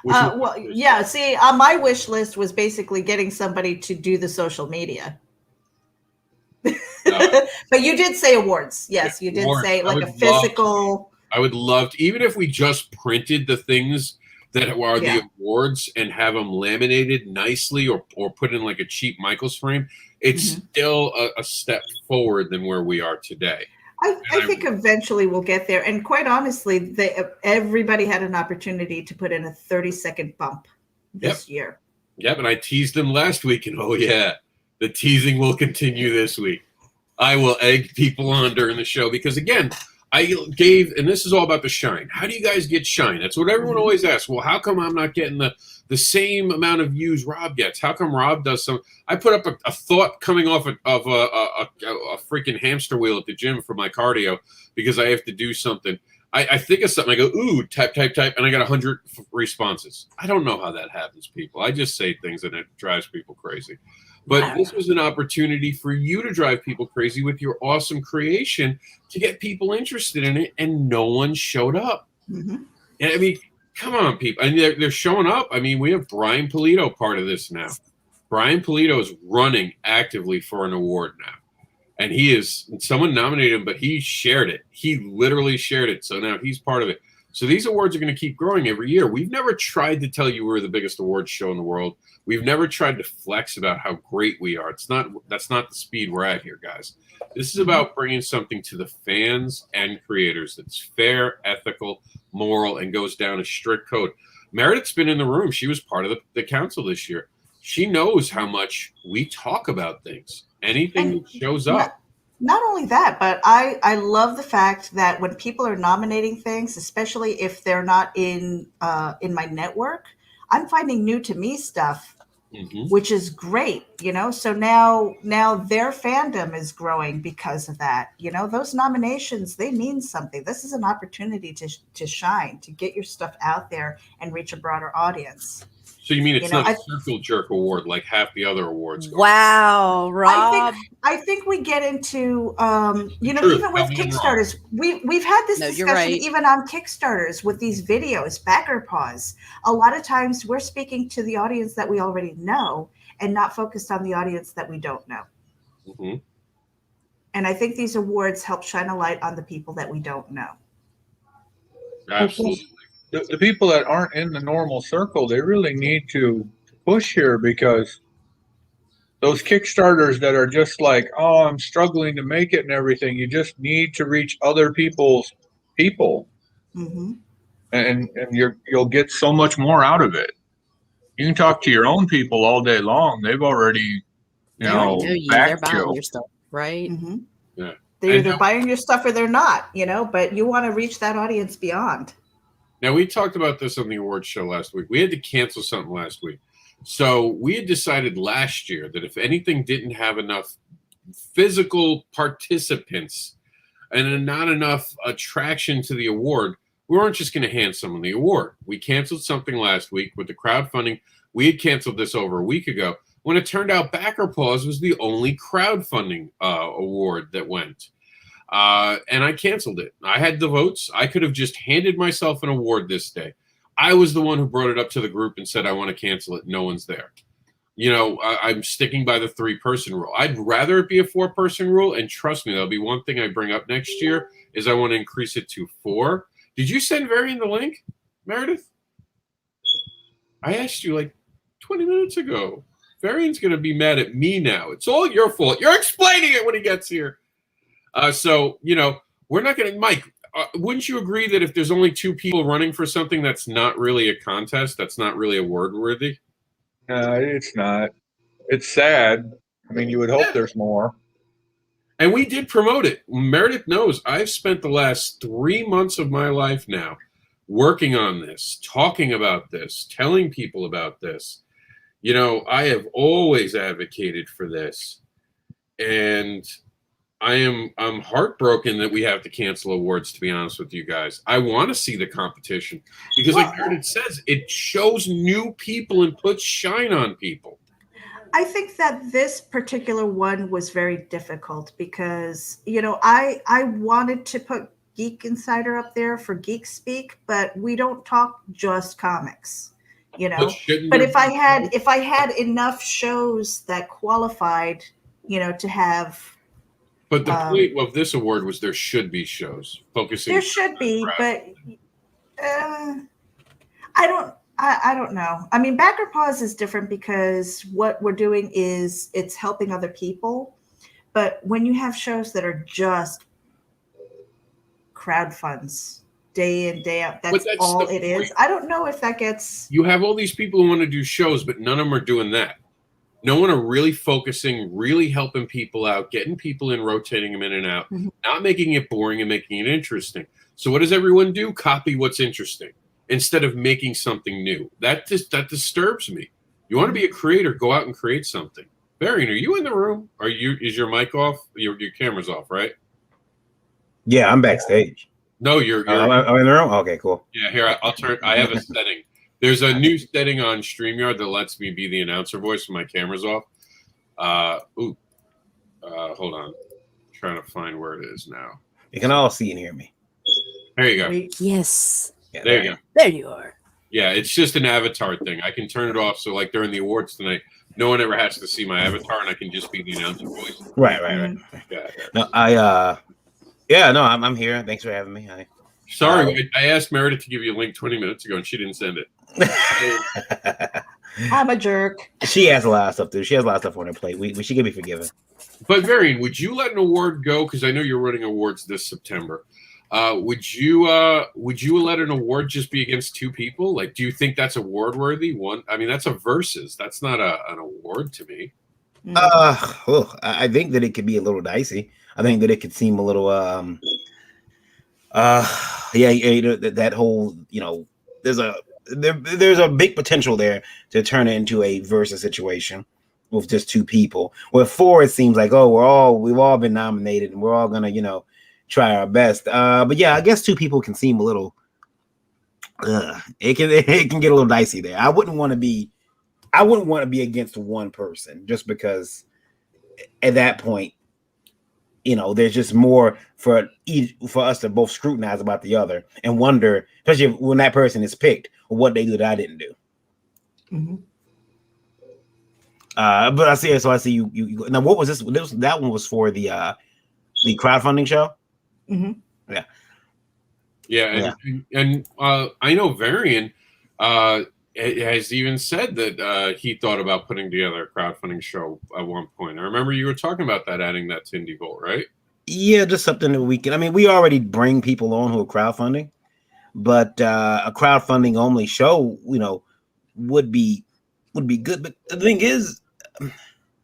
Well, yeah. See, on my wish list was basically getting somebody to do the social media. But you did say awards. Yes, you did say like a physical. I would love to, even if we just printed the things that are the awards and have them laminated nicely or put in like a cheap Michaels frame, it's still a step forward than where we are today. I think eventually we'll get there. And quite honestly, everybody had an opportunity to put in a 30-second bump this year. Yep, and I teased them last week, and oh yeah, the teasing will continue this week. I will egg people on during the show because, again, I gave, and this is all about the shine. How do you guys get shine? That's what everyone always asks. Well, how come I'm not getting the same amount of views Rob gets? How come Rob does some? I put up a thought coming off of a freaking hamster wheel at the gym for my cardio because I have to do something. I think of something. I go, ooh, type, and I got 100 responses. I don't know how that happens, people. I just say things and it drives people crazy. But this was an opportunity for you to drive people crazy with your awesome creation to get people interested in it, and no one showed up. And I mean, come on, people. And they're showing up. I mean, we have Brian Polito part of this now. Brian Polito is running actively for an award now. And someone nominated him, but he shared it. He literally shared it. So now he's part of it. So these awards are going to keep growing every year. We've never tried to tell you we're the biggest awards show in the world. We've never tried to flex about how great we are. That's not the speed we're at here, guys. This is about bringing something to the fans and creators that's fair, ethical, moral, and goes down a strict code. Meredith's been in the room. She was part of the council this year. She knows how much we talk about things. Anything that shows up. Not only that, but I love the fact that when people are nominating things, especially if they're not in my network, I'm finding new to me stuff, which is great, you know. So now their fandom is growing because of that. You know, those nominations, they mean something. This is an opportunity to shine, to get your stuff out there and reach a broader audience. So you mean it's not a circle jerk award like half the other awards? Wow, Rob. I think we get into you know, even with Kickstarters, we've had this discussion even on Kickstarters with these videos, backer pause. A lot of times we're speaking to the audience that we already know and not focused on the audience that we don't know. Mm-hmm. And I think these awards help shine a light on the people that we don't know. Absolutely. The people that aren't in the normal circle, they really need to push here, because those Kickstarters that are just like, oh, I'm struggling to make it and everything, you just need to reach other people's people. Mm-hmm. And you'll get so much more out of it. You can talk to your own people all day long. They've already, they're buying your stuff, right? Mm-hmm. Yeah. They're either buying your stuff or they're not, you know, but you want to reach that audience beyond. Now, we talked about this on the awards show last week. We had to cancel something last week. So we had decided last year that if anything didn't have enough physical participants and not enough attraction to the award, we weren't just going to hand someone the award. We canceled something last week with the crowdfunding. We had canceled this over a week ago when it turned out Backer Pause was the only crowdfunding award that went. And I canceled it. I had the votes. I could have just handed myself an award this day. I was the one who brought it up to the group and said, I want to cancel it. No one's there. You know, I'm sticking by the 3-person rule. I'd rather it be a 4-person rule. And trust me, that'll be one thing I bring up next year is I want to increase it to 4. Did you send Varian the link, Meredith? I asked you like 20 minutes ago. Varian's going to be mad at me now. It's all your fault. You're explaining it when he gets here. So, you know, we're not going to, Mike, wouldn't you agree that if there's only 2 people running for something that's not really a contest, that's not really award worthy? No, it's not. It's sad. I mean, you would hope there's more. And we did promote it. Meredith knows I've spent the last 3 months of my life now working on this, talking about this, telling people about this. You know, I have always advocated for this. And I'm heartbroken that we have to cancel awards, to be honest with you guys. I want to see the competition because, like Meredith says, it shows new people and puts shine on people. I think that this particular one was very difficult because, you know, I wanted to put Geek Insider up there for Geek Speak, but we don't talk just comics, you know. But if I had enough shows that qualified, you know, to have. But the point of this award was there should be shows focusing. There should be, but I don't know. I mean, Backer Pause is different because what we're doing is it's helping other people. But when you have shows that are just crowdfunds day in, day out, that's all it is. I don't know if that gets. You have all these people who want to do shows, but none of them are doing that. No one are really focusing, really helping people out, getting people in, rotating them in and out, not making it boring and making it interesting. So what does everyone do? Copy what's interesting instead of making something new. That disturbs me. You want to be a creator, go out and create something. Varian, are you in the room? Is your mic off? Your camera's off, right? Yeah, I'm backstage. No, you're I'm in the room? Okay, cool. Yeah, here, I'll turn. I have a setting. There's a new setting on StreamYard that lets me be the announcer voice when my camera's off. Hold on. I'm trying to find where it is now. You can all see and hear me. There you go. Yes. Yeah, there you go. There you are. Yeah, it's just an avatar thing. I can turn it off so like during the awards tonight, no one ever has to see my avatar and I can just be the announcer voice. Right. Yeah. No, I'm here. Thanks for having me. Sorry, I asked Meredith to give you a link 20 minutes ago and she didn't send it. I'm a jerk. She has a lot of stuff, dude. She has a lot of stuff on her plate. She can be forgiven. But Varian, would you let an award go? Because I know you're running awards this September. Would you let an award just be against 2 people? Like, do you think that's award worthy? I mean, that's a versus. That's not an award to me. I think that it could be a little dicey. I think that it could seem a little that whole, there's a big potential there to turn it into a versus situation with just two people. With four, it seems like, we've all been nominated and we're all gonna, try our best. But yeah, I guess two people can seem a little it can get a little dicey there. I wouldn't want to be against one person just because at that point, there's just more for us to both scrutinize about the other and wonder, especially when that person is picked, what they do that I didn't do. Mm-hmm. But I see you now. What was this? That one was for the crowdfunding show. Mm-hmm. Yeah, and I know Varian has even said that he thought about putting together a crowdfunding show at one point. I remember you were talking about that, adding that to Indie Vault, right? Yeah, just something that we can. I mean, we already bring people on who are crowdfunding, but a crowdfunding only show, would be good. But the thing is,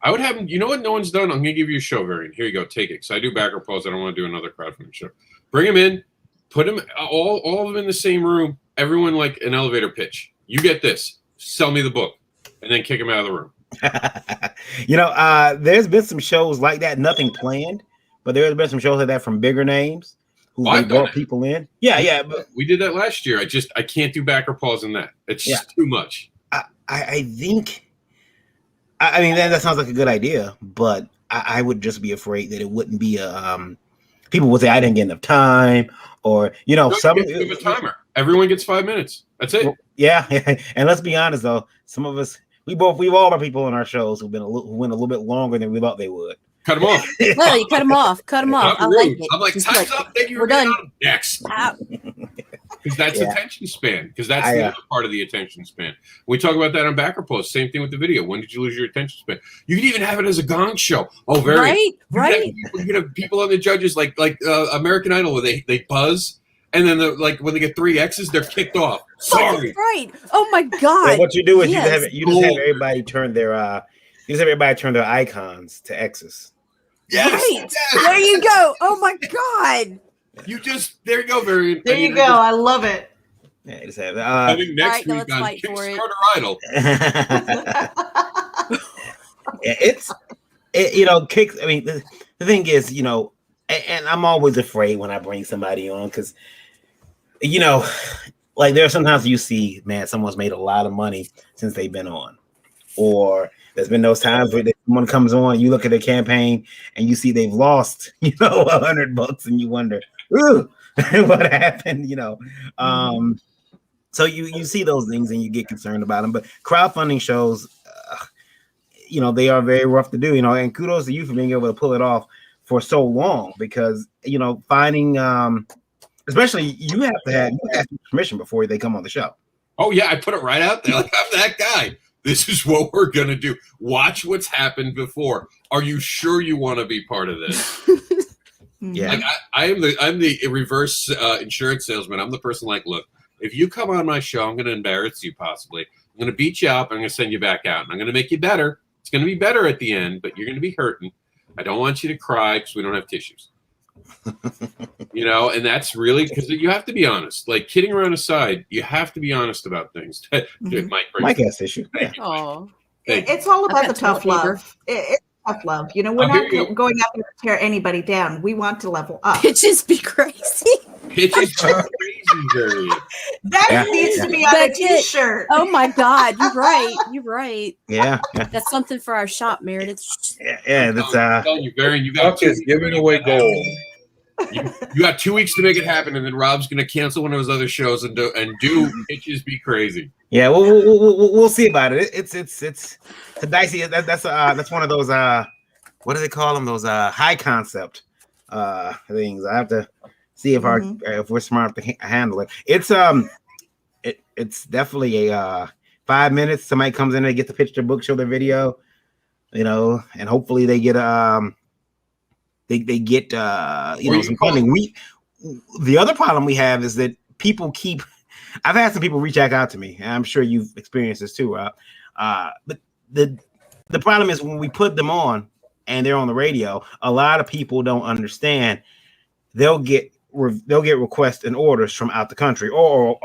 I would have, you know what no one's done? I'm going to give you a show, Varian. Here you go. Take it. Because I do backer polls. I don't want to do another crowdfunding show. Bring them in. Put them, all of them in the same room. Everyone like an elevator pitch. You get this. Sell me the book. And then kick them out of the room. There's been some shows like that. Nothing planned. But there's been some shows like that from bigger names who brought people in. Yeah. But we did that last year. I can't do backer polls in that. It's just too much. I think... I mean, that sounds like a good idea, but I would just be afraid that it wouldn't be people would say I didn't get enough time, or some you give a timer. Everyone gets 5 minutes. That's it. Yeah, and let's be honest though, some of us we've all had people on our shows who went a little bit longer than we thought they would. Cut them off. No, you cut them off. Cut them off. I like it. I'm like, time's up. Thank you. We're done. Next. Because that's attention span. Because that's the other part of the attention span. We talk about that on backer posts. Same thing with the video. When did you lose your attention span? You can even have it as a gong show. Oh, very right. You can have people on the judges like American Idol where they buzz, and then when they get 3 X's, they're kicked off. Sorry. Right. Oh my God. So what you do is you just have everybody turn their icons to X's. Yes. Right. Yes. There you go. Oh my God. There you go, Varian. There you go. I love it. Yeah, just have I think next right, week on Kickstarter Idol. Kicks. I mean, the thing is, and I'm always afraid when I bring somebody on because, like there are sometimes you see, man, someone's made a lot of money since they've been on, or there's been those times where someone comes on, you look at their campaign and you see they've lost, $100, and you wonder, ooh, what happened, So you see those things and you get concerned about them. But crowdfunding shows, they are very rough to do, and kudos to you for being able to pull it off for so long because, finding, especially you have to have permission before they come on the show. Oh yeah, I put it right out there. Like, I'm that guy. This is what we're going to do. Watch what's happened before. Are you sure you want to be part of this? Yeah. Like I'm the reverse insurance salesman. I'm the person like, look, if you come on my show, I'm going to embarrass you possibly. I'm going to beat you up. I'm going to send you back out. And I'm going to make you better. It's going to be better at the end, but you're going to be hurting. I don't want you to cry because we don't have tissues. And that's really because you have to be honest. Like kidding around aside, you have to be honest about things. Mike has tissue. Oh, it's all about the tough love. It's tough love. We're not going out there to tear anybody down. We want to level up. Bitches be crazy. Bitches are crazy, Jerry. That needs to be on a t-shirt. Oh my God, you're right. Yeah. That's something for our shop, Meredith. Yeah. That's you, Varian, you got giving away gold. You got 2 weeks to make it happen, and then Rob's going to cancel one of his other shows and do Bitches Be Crazy. Yeah, we'll see about it. It's a dicey. That's one of those what do they call them? Those high concept things. I have to see if if we're smart to handle it. It's definitely a 5 minutes. Somebody comes in, they get to pitch their book, show their video, and hopefully they get they get some funding. The other problem we have is that people keep. I've had some people reach out to me, and I'm sure you've experienced this too, Rob. But the problem is when we put them on, and they're on the radio, a lot of people don't understand. They'll get requests and orders from out the country, or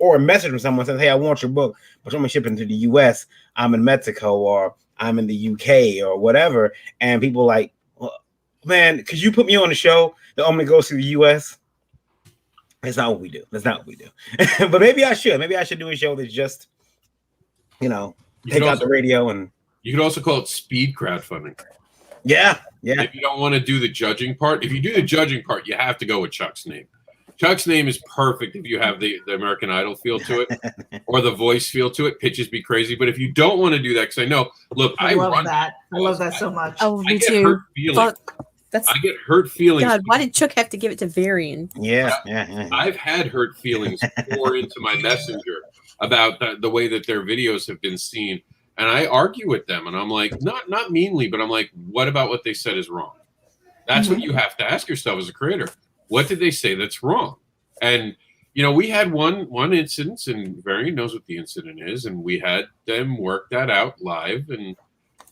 a message from someone says, "Hey, I want your book, but I'm shipping to the U.S. I'm in Mexico, or I'm in the U.K. or whatever." And people like, well, "Man, could you put me on the show that only goes to the U.S.?" That's not what we do. That's not what we do. But maybe I should. Maybe I should do a show that's just, take out the radio. And you could also call it speed crowdfunding. Yeah. If you don't want to do the judging part, if you do the judging part, you have to go with Chuck's name. Chuck's name is perfect if you have the American Idol feel to it or the voice feel to it. Pitches be crazy. But if you don't want to do that, because I know, look, I love that. I love that so much. Oh, me get too. hurt feelings. I get hurt feelings. God, why did Chuck have to give it to Varian? Yeah. I've had hurt feelings pour into my messenger about the way that their videos have been seen. And I argue with them, and I'm like, not meanly, but I'm like, what about what they said is wrong? That's what you have to ask yourself as a creator. What did they say that's wrong? And we had one incident, and Varian knows what the incident is, and we had them work that out live, and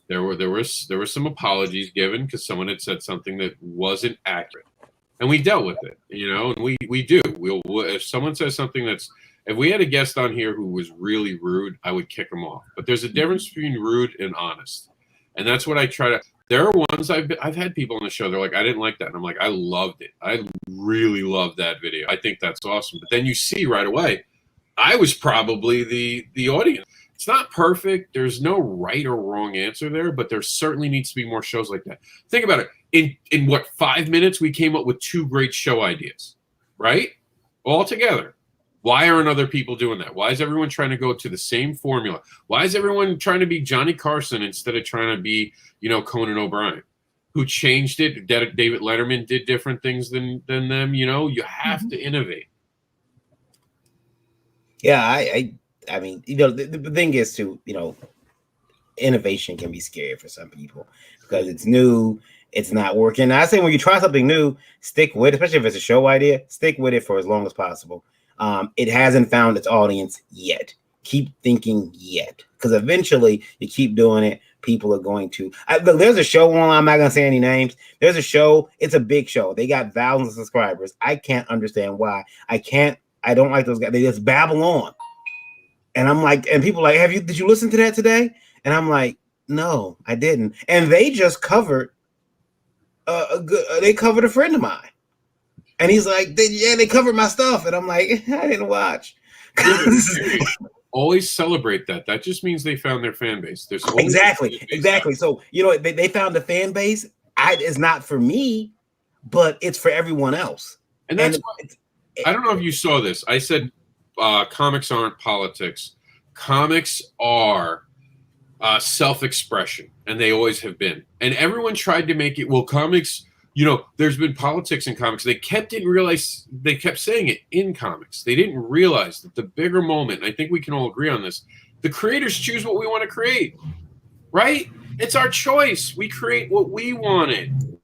there were some apologies given because someone had said something that wasn't accurate, and we dealt with it. And we do. We'll if someone says something that's. If we had a guest on here who was really rude, I would kick them off. But there's a difference between rude and honest. And that's what I try to. There are ones I've had people on the show. They're like, I didn't like that. And I'm like, I loved it. I really loved that video. I think that's awesome. But then you see right away, I was probably the audience. It's not perfect. There's no right or wrong answer there, but there certainly needs to be more shows like that. Think about it. In what, 5 minutes, we came up with 2 great show ideas, right? All together. Why aren't other people doing that? Why is everyone trying to go to the same formula? Why is everyone trying to be Johnny Carson instead of trying to be, Conan O'Brien, who changed it? David Letterman did different things than them. You have to innovate. Yeah, I mean, the thing is to, innovation can be scary for some people because it's new. It's not working. I say when you try something new, stick with it, especially if it's a show idea, stick with it for as long as possible. It hasn't found its audience yet. Keep thinking yet, because eventually you keep doing it, people are going to. There's a show online. I'm not gonna say any names. There's a show. It's a big show. They got thousands of subscribers. I can't understand why. I don't like those guys. They just babble on, and I'm like, and people are like, did you listen to that today? And I'm like, no, I didn't. And they just covered they covered a friend of mine. And he's like, they covered my stuff. And I'm like, I didn't watch. Always celebrate that. That just means they found their fan base. There's exactly. So, they found the fan base. It's not for me, but it's for everyone else. And that's I don't know if you saw this. I said comics aren't politics. Comics are self-expression, and they always have been. And everyone tried to make it, comics... there's been politics in comics. They kept saying it in comics. They didn't realize that the bigger moment, and I think we can all agree on this, the creators choose what we want to create, right? It's our choice. We create what we wanted.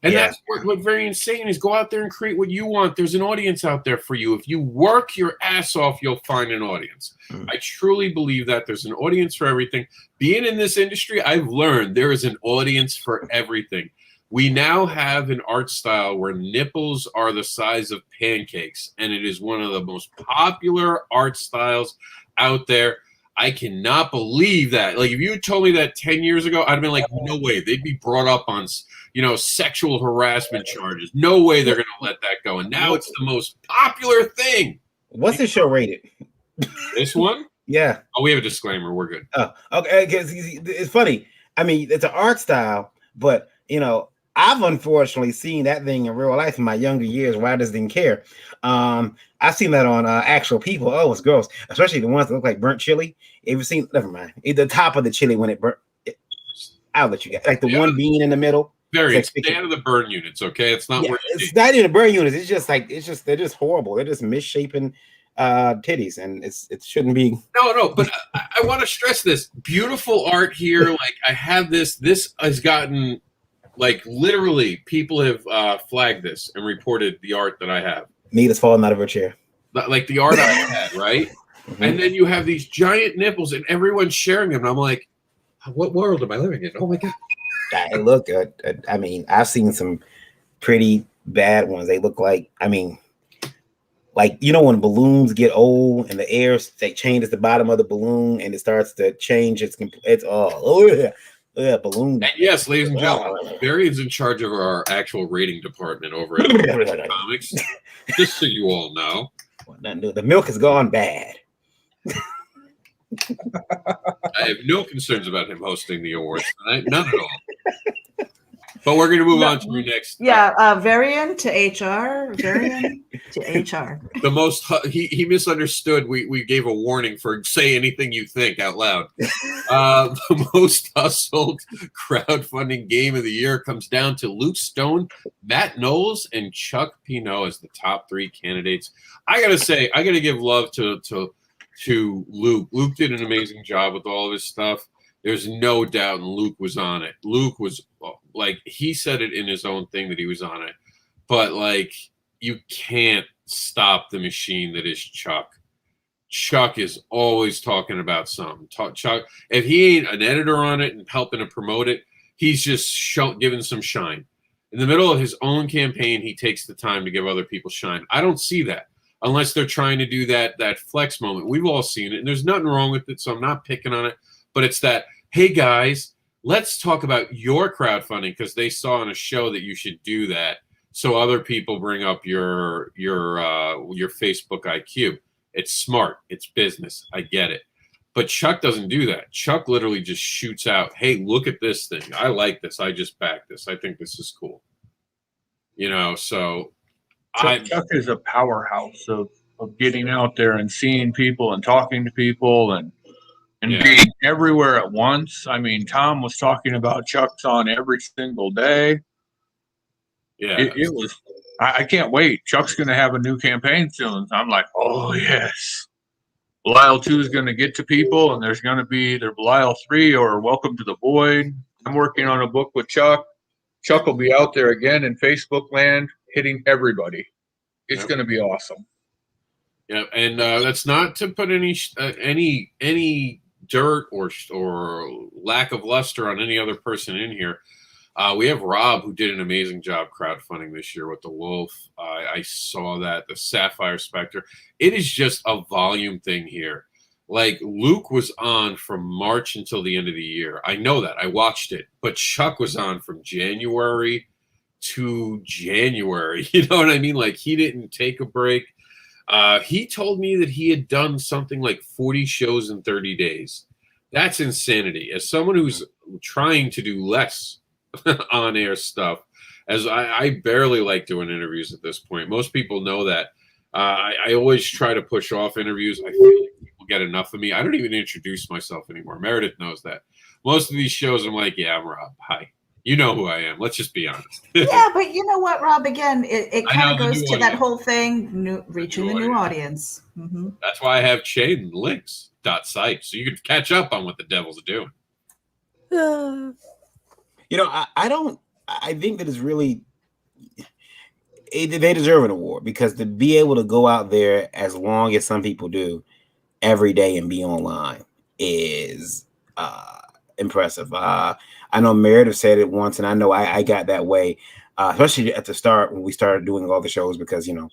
And that's what Varian's saying is go out there and create what you want. There's an audience out there for you. If you work your ass off, you'll find an audience. I truly believe that there's an audience for everything. Being in this industry, I've learned there is an audience for everything. We now have an art style where nipples are the size of pancakes, and it is one of the most popular art styles out there. I cannot believe that. Like, if you had told me that 10 years ago, I'd have been like, no way. They'd be brought up on, sexual harassment charges. No way they're going to let that go. And now it's the most popular thing. What's the show rated? This one? Yeah. Oh, we have a disclaimer. We're good. Oh, okay. It's funny. I mean, it's an art style, but, I've unfortunately seen that thing in real life in my younger years where I just didn't care. I've seen that on actual people. Oh, it's gross. Especially the ones that look like burnt chili. Ever seen? Never mind. The top of the chili when it burnt. I'll let you guys. Like the one bean in the middle. Stay out of the burn units, okay? It's not it's not even the burn units. It's just they're just horrible. They're just misshapen titties, and it shouldn't be. No, but I want to stress this. Beautiful art here. Like, I have this. This has gotten. Like, literally, people have flagged this and reported the art that I have. Nita's falling out of her chair. Like the art I had, right? Mm-hmm. And then you have these giant nipples and everyone's sharing them. And I'm like, what world am I living in? Oh, my God. I look good. I mean, I've seen some pretty bad ones. They look like, I mean, like, you know, when balloons get old and the air they change at the bottom of the balloon and it starts to change. It's yeah, balloon. And yes, ladies and gentlemen, Barry is in charge of our actual rating department over at COMiX. Just so you all know, the milk has gone bad. I have no concerns about him hosting the awards tonight, none at all. But we're going to move on to our next. Varian to HR. Varian to HR. The most he misunderstood. We gave a warning for say anything you think out loud. The most hustled crowdfunding game of the year comes down to Luke Stone, Matt Knowles, and Chuck Pino as the top 3 candidates. I gotta give love to Luke. Luke did an amazing job with all of his stuff. There's no doubt, and Luke was on it. Luke was like, he said it in his own thing that he was on it. But like, you can't stop the machine that is Chuck. Chuck is always talking about something. Chuck, if he ain't an editor on it and helping to promote it, he's just giving some shine. In the middle of his own campaign, he takes the time to give other people shine. I don't see that unless they're trying to do that flex moment. We've all seen it, and there's nothing wrong with it, so I'm not picking on it. But it's that, hey, guys, let's talk about your crowdfunding because they saw on a show that you should do that. So other people bring up your Facebook IQ. It's smart. It's business. I get it. But Chuck doesn't do that. Chuck literally just shoots out, hey, look at this thing. I like this. I just backed this. I think this is cool. You know, so Chuck is a powerhouse of getting out there and seeing people and talking to people and being everywhere at once. I mean, Tom was talking about Chuck's on every single day. Yeah, it was. I can't wait. Chuck's going to have a new campaign soon. I'm like, oh yes. Belial 2 is going to get to people, and there's going to be either Belial 3 or Welcome to the Void. I'm working on a book with Chuck. Chuck will be out there again in Facebook land, hitting everybody. It's going to be awesome. Yeah, and that's not to put any dirt or lack of luster on any other person in here. We have Rob, who did an amazing job crowdfunding this year with the Wolf. I saw that, the Sapphire Spectre. It is just a volume thing here. Like, Luke was on from March until the end of the year. I know that. I watched it. But Chuck was on from January to January. You know what I mean? Like, he didn't take a break. He told me that he had done something like 40 shows in 30 days. That's insanity. As someone who's trying to do less on-air stuff, as I barely like doing interviews at this point. Most people know that. I always try to push off interviews. I feel like people get enough of me. I don't even introduce myself anymore. Meredith knows that. Most of these shows, I'm like, yeah, I'm Rob. Hi. You know who I am. Let's just be honest. Yeah, but you know what, Rob? Again, it kind of goes to that whole thing, reaching the new audience. Mm-hmm. That's why I have chain links .site, so you can catch up on what the devil's doing. You know, I think that it's really, they deserve an award because to be able to go out there as long as some people do every day and be online is impressive. I know Meredith said it once, and I know I got that way, especially at the start when we started doing all the shows because, you know,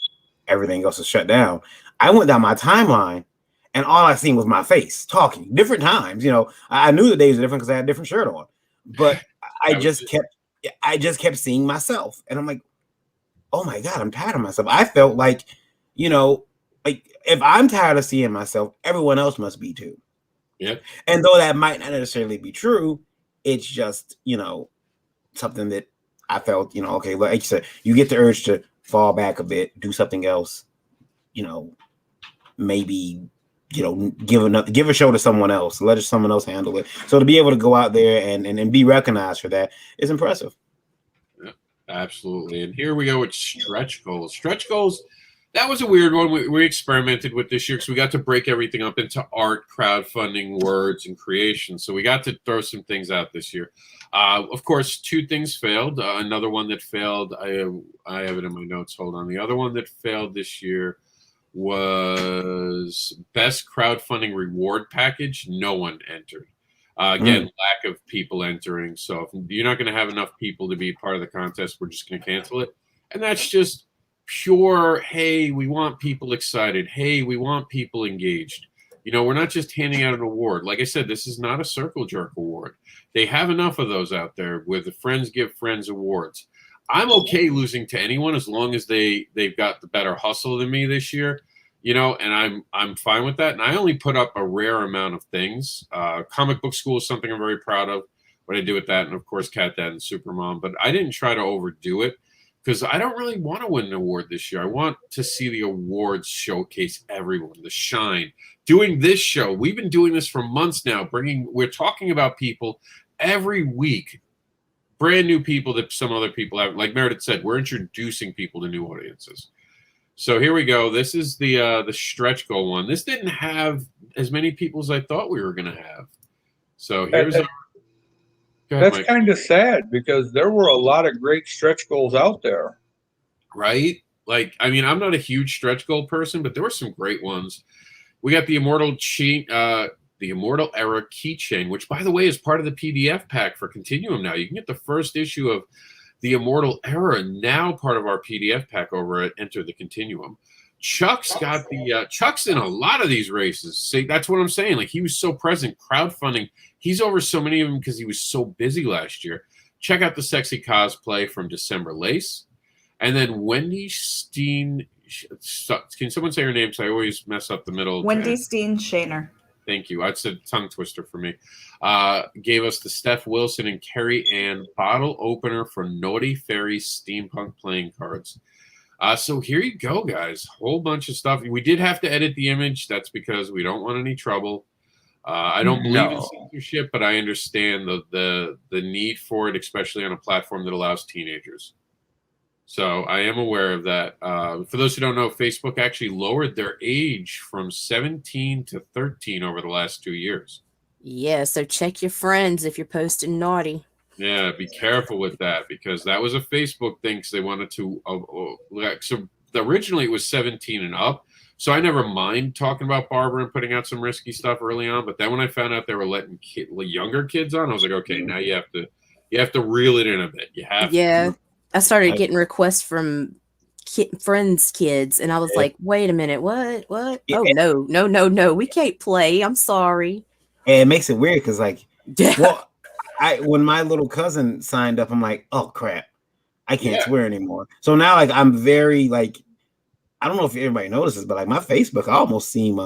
everything else is shut down. I went down my timeline, and all I seen was my face talking different times. You know, I knew the days were different because I had a different shirt on, but I just kept seeing myself, and I'm like, oh my God, I'm tired of myself. I felt like, you know, like if I'm tired of seeing myself, everyone else must be too. Yep. And though that might not necessarily be true, it's just, you know, something that I felt, you know, okay, like you said, you get the urge to fall back a bit, do something else, you know, maybe, you know, give a show to someone else, let someone else handle it. So to be able to go out there and be recognized for that is impressive. Yeah, absolutely. And here we go with stretch goals. Stretch goals, that was a weird one. We experimented with this year because we got to break everything up into art, crowdfunding, words, and creation. So we got to throw some things out this year. Of course, 2 things failed. Another one that failed, I have it in my notes. Hold on. The other one that failed this year was best crowdfunding reward package. No one entered. Again, lack of people entering. So if you're not going to have enough people to be part of the contest, we're just going to cancel it. And that's just pure, hey, we want people excited. Hey, we want people engaged. You know, we're not just handing out an award. Like I said, this is not a circle jerk award. They have enough of those out there with the Friends Give Friends awards. I'm okay losing to anyone as long as they've got the better hustle than me this year. You know, and I'm fine with that. And I only put up a rare amount of things. Comic book school is something I'm very proud of. What I do with that, and of course, Cat Dad and Supermom. But I didn't try to overdo it because I don't really want to win an award this year. I want to see the awards showcase everyone, the shine. Doing this show, we've been doing this for months now. We're talking about people every week, brand new people that some other people have. Like Meredith said, we're introducing people to new audiences. So here we go. This is the stretch goal one. This didn't have as many people as I thought we were going to have. So here's that's kind of sad because there were a lot of great stretch goals out there. Right? Like, I mean, I'm not a huge stretch goal person, but there were some great ones. We got the Immortal Era keychain, which, by the way, is part of the PDF pack for Continuum now. You can get the first issue of the Immortal Era, now part of our PDF pack over at Enter the Continuum. Chuck's got Chuck's in a lot of these races. See, that's what I'm saying. Like, he was so present. Crowdfunding, he's over so many of them because he was so busy last year. Check out the sexy cosplay from December Lace. And then Wendy Steen. Can someone say her name? So I always mess up the middle. Wendy Steen Shaner. Thank you. That's a tongue twister for me. Gave us the Steph Wilson and Carrie Ann bottle opener for Naughty Fairy Steampunk playing cards. So here you go, guys. Whole bunch of stuff. We did have to edit the image. That's because we don't want any trouble. I don't believe in censorship, but I understand the need for it, especially on a platform that allows teenagers. So I am aware of that. For those who don't know, Facebook actually lowered their age from 17 to 13 over the last 2 years. Yeah, so check your friends if you're posting naughty. Yeah, be careful with that because that was a Facebook thing because they wanted to. So originally it was 17 and up. So I never mind talking about Barbara and putting out some risky stuff early on. But then when I found out they were letting younger kids on, I was like, okay, now you have to reel it in a bit. You have to. I started getting requests from friends' kids, and I was like, wait a minute, what? Yeah. Oh, no, we can't play. I'm sorry. And it makes it weird because, like, well, when my little cousin signed up, I'm like, oh, crap. I can't swear anymore. So now, like, I'm very, like, I don't know if everybody notices, but, like, my Facebook, I almost seem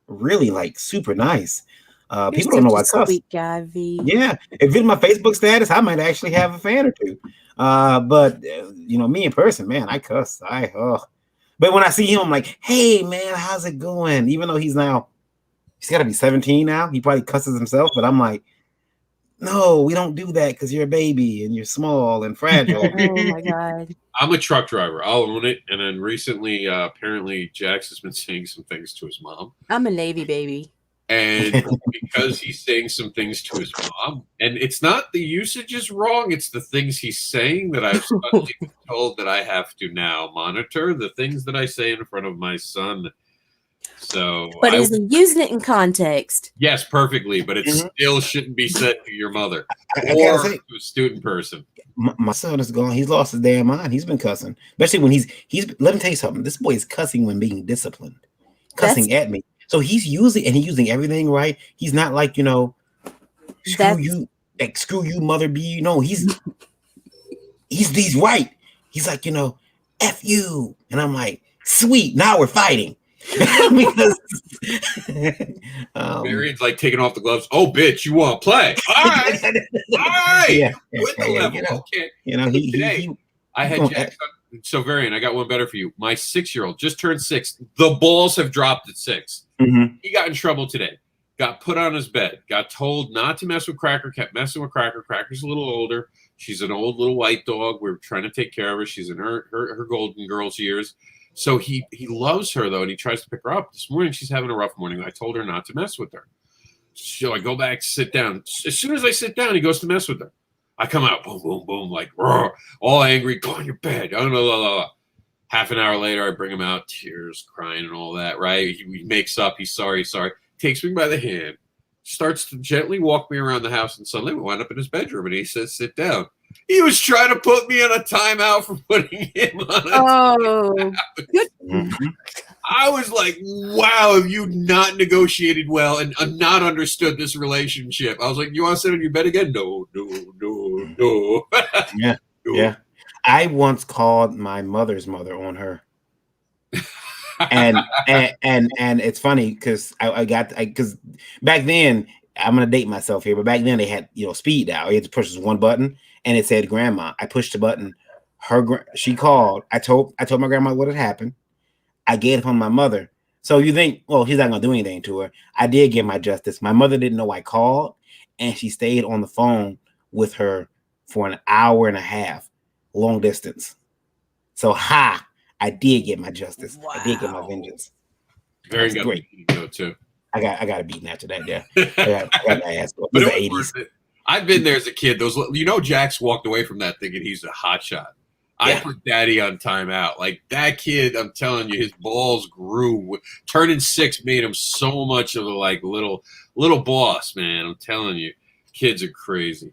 really, like, super nice. People don't know I cuss. Sweet guy, V. Yeah. If it's my Facebook status, I might actually have a fan or two. But you know, me in person, man, I cuss. But when I see him, I'm like, hey man, how's it going? Even though he's got to be 17 now, he probably cusses himself, but I'm like, no, we don't do that because you're a baby and you're small and fragile. Oh my god. I'm a truck driver. I'll own it. And then recently, apparently, Jax has been saying some things to his mom. I'm a Navy baby. And because he's saying some things to his mom, and it's not the usage is wrong, it's the things he's saying that I've suddenly been told that I have to now monitor the things that I say in front of my son. So, but is he using it in context? Yes, perfectly, but it still shouldn't be said to your mother or to a student person. My son is gone. He's lost his damn mind. He's been cussing, especially when he's. Let me tell you something. This boy is cussing when being disciplined, cussing at me. So he's using everything right. He's not like, you know, screw you, mother B. No, he's right. He's like, you know, F you. And I'm like, sweet, now we're fighting. Because Marion's like taking off the gloves. Oh, bitch, you want to play? All right. Yeah. With the level. Okay. You know, I had Jackson. So, Varian, I got one better for you. My 6-year-old just turned 6. The balls have dropped at 6. Mm-hmm. He got in trouble today. Got put on his bed. Got told not to mess with Cracker. Kept messing with Cracker. Cracker's a little older. She's an old little white dog. We're trying to take care of her. She's in her golden girls years. So he loves her, though, and he tries to pick her up. This morning, she's having a rough morning. I told her not to mess with her. So I go back, sit down. As soon as I sit down, he goes to mess with her. I come out, boom, boom, boom, like, roar, all angry, go on your bed. Oh, no. Half an hour later, I bring him out, tears, crying and all that, right? He makes up. He's sorry. Takes me by the hand, starts to gently walk me around the house, and suddenly we wind up in his bedroom, and he says, "Sit down." He was trying to put me on a timeout for putting him on a Oh, good. Mhm. I was like, wow, have you not negotiated well and not understood this relationship? I was like, you want to sit on your bed again? No. Yeah. No. Yeah. I once called my mother's mother on her. and it's funny because because back then, I'm gonna date myself here, but back then they had speed dial. You had to push this one button and it said grandma. I pushed the button. She called. I told my grandma what had happened. I gave it on my mother. So you think, well, he's not gonna do anything to her. I did get my justice. My mother didn't know I called, and she stayed on the phone with her for an hour and a half, long distance. So I did get my justice. Wow. I did get my vengeance. Very great. Too. I got a beating after that. Yeah, I got my ass. But it was 80s. I've been there as a kid. Jax walked away from that thinking he's a hot shot. I put Daddy on timeout. Like that kid, I'm telling you, his balls grew. Turning 6 made him so much of a little boss, man. I'm telling you, kids are crazy.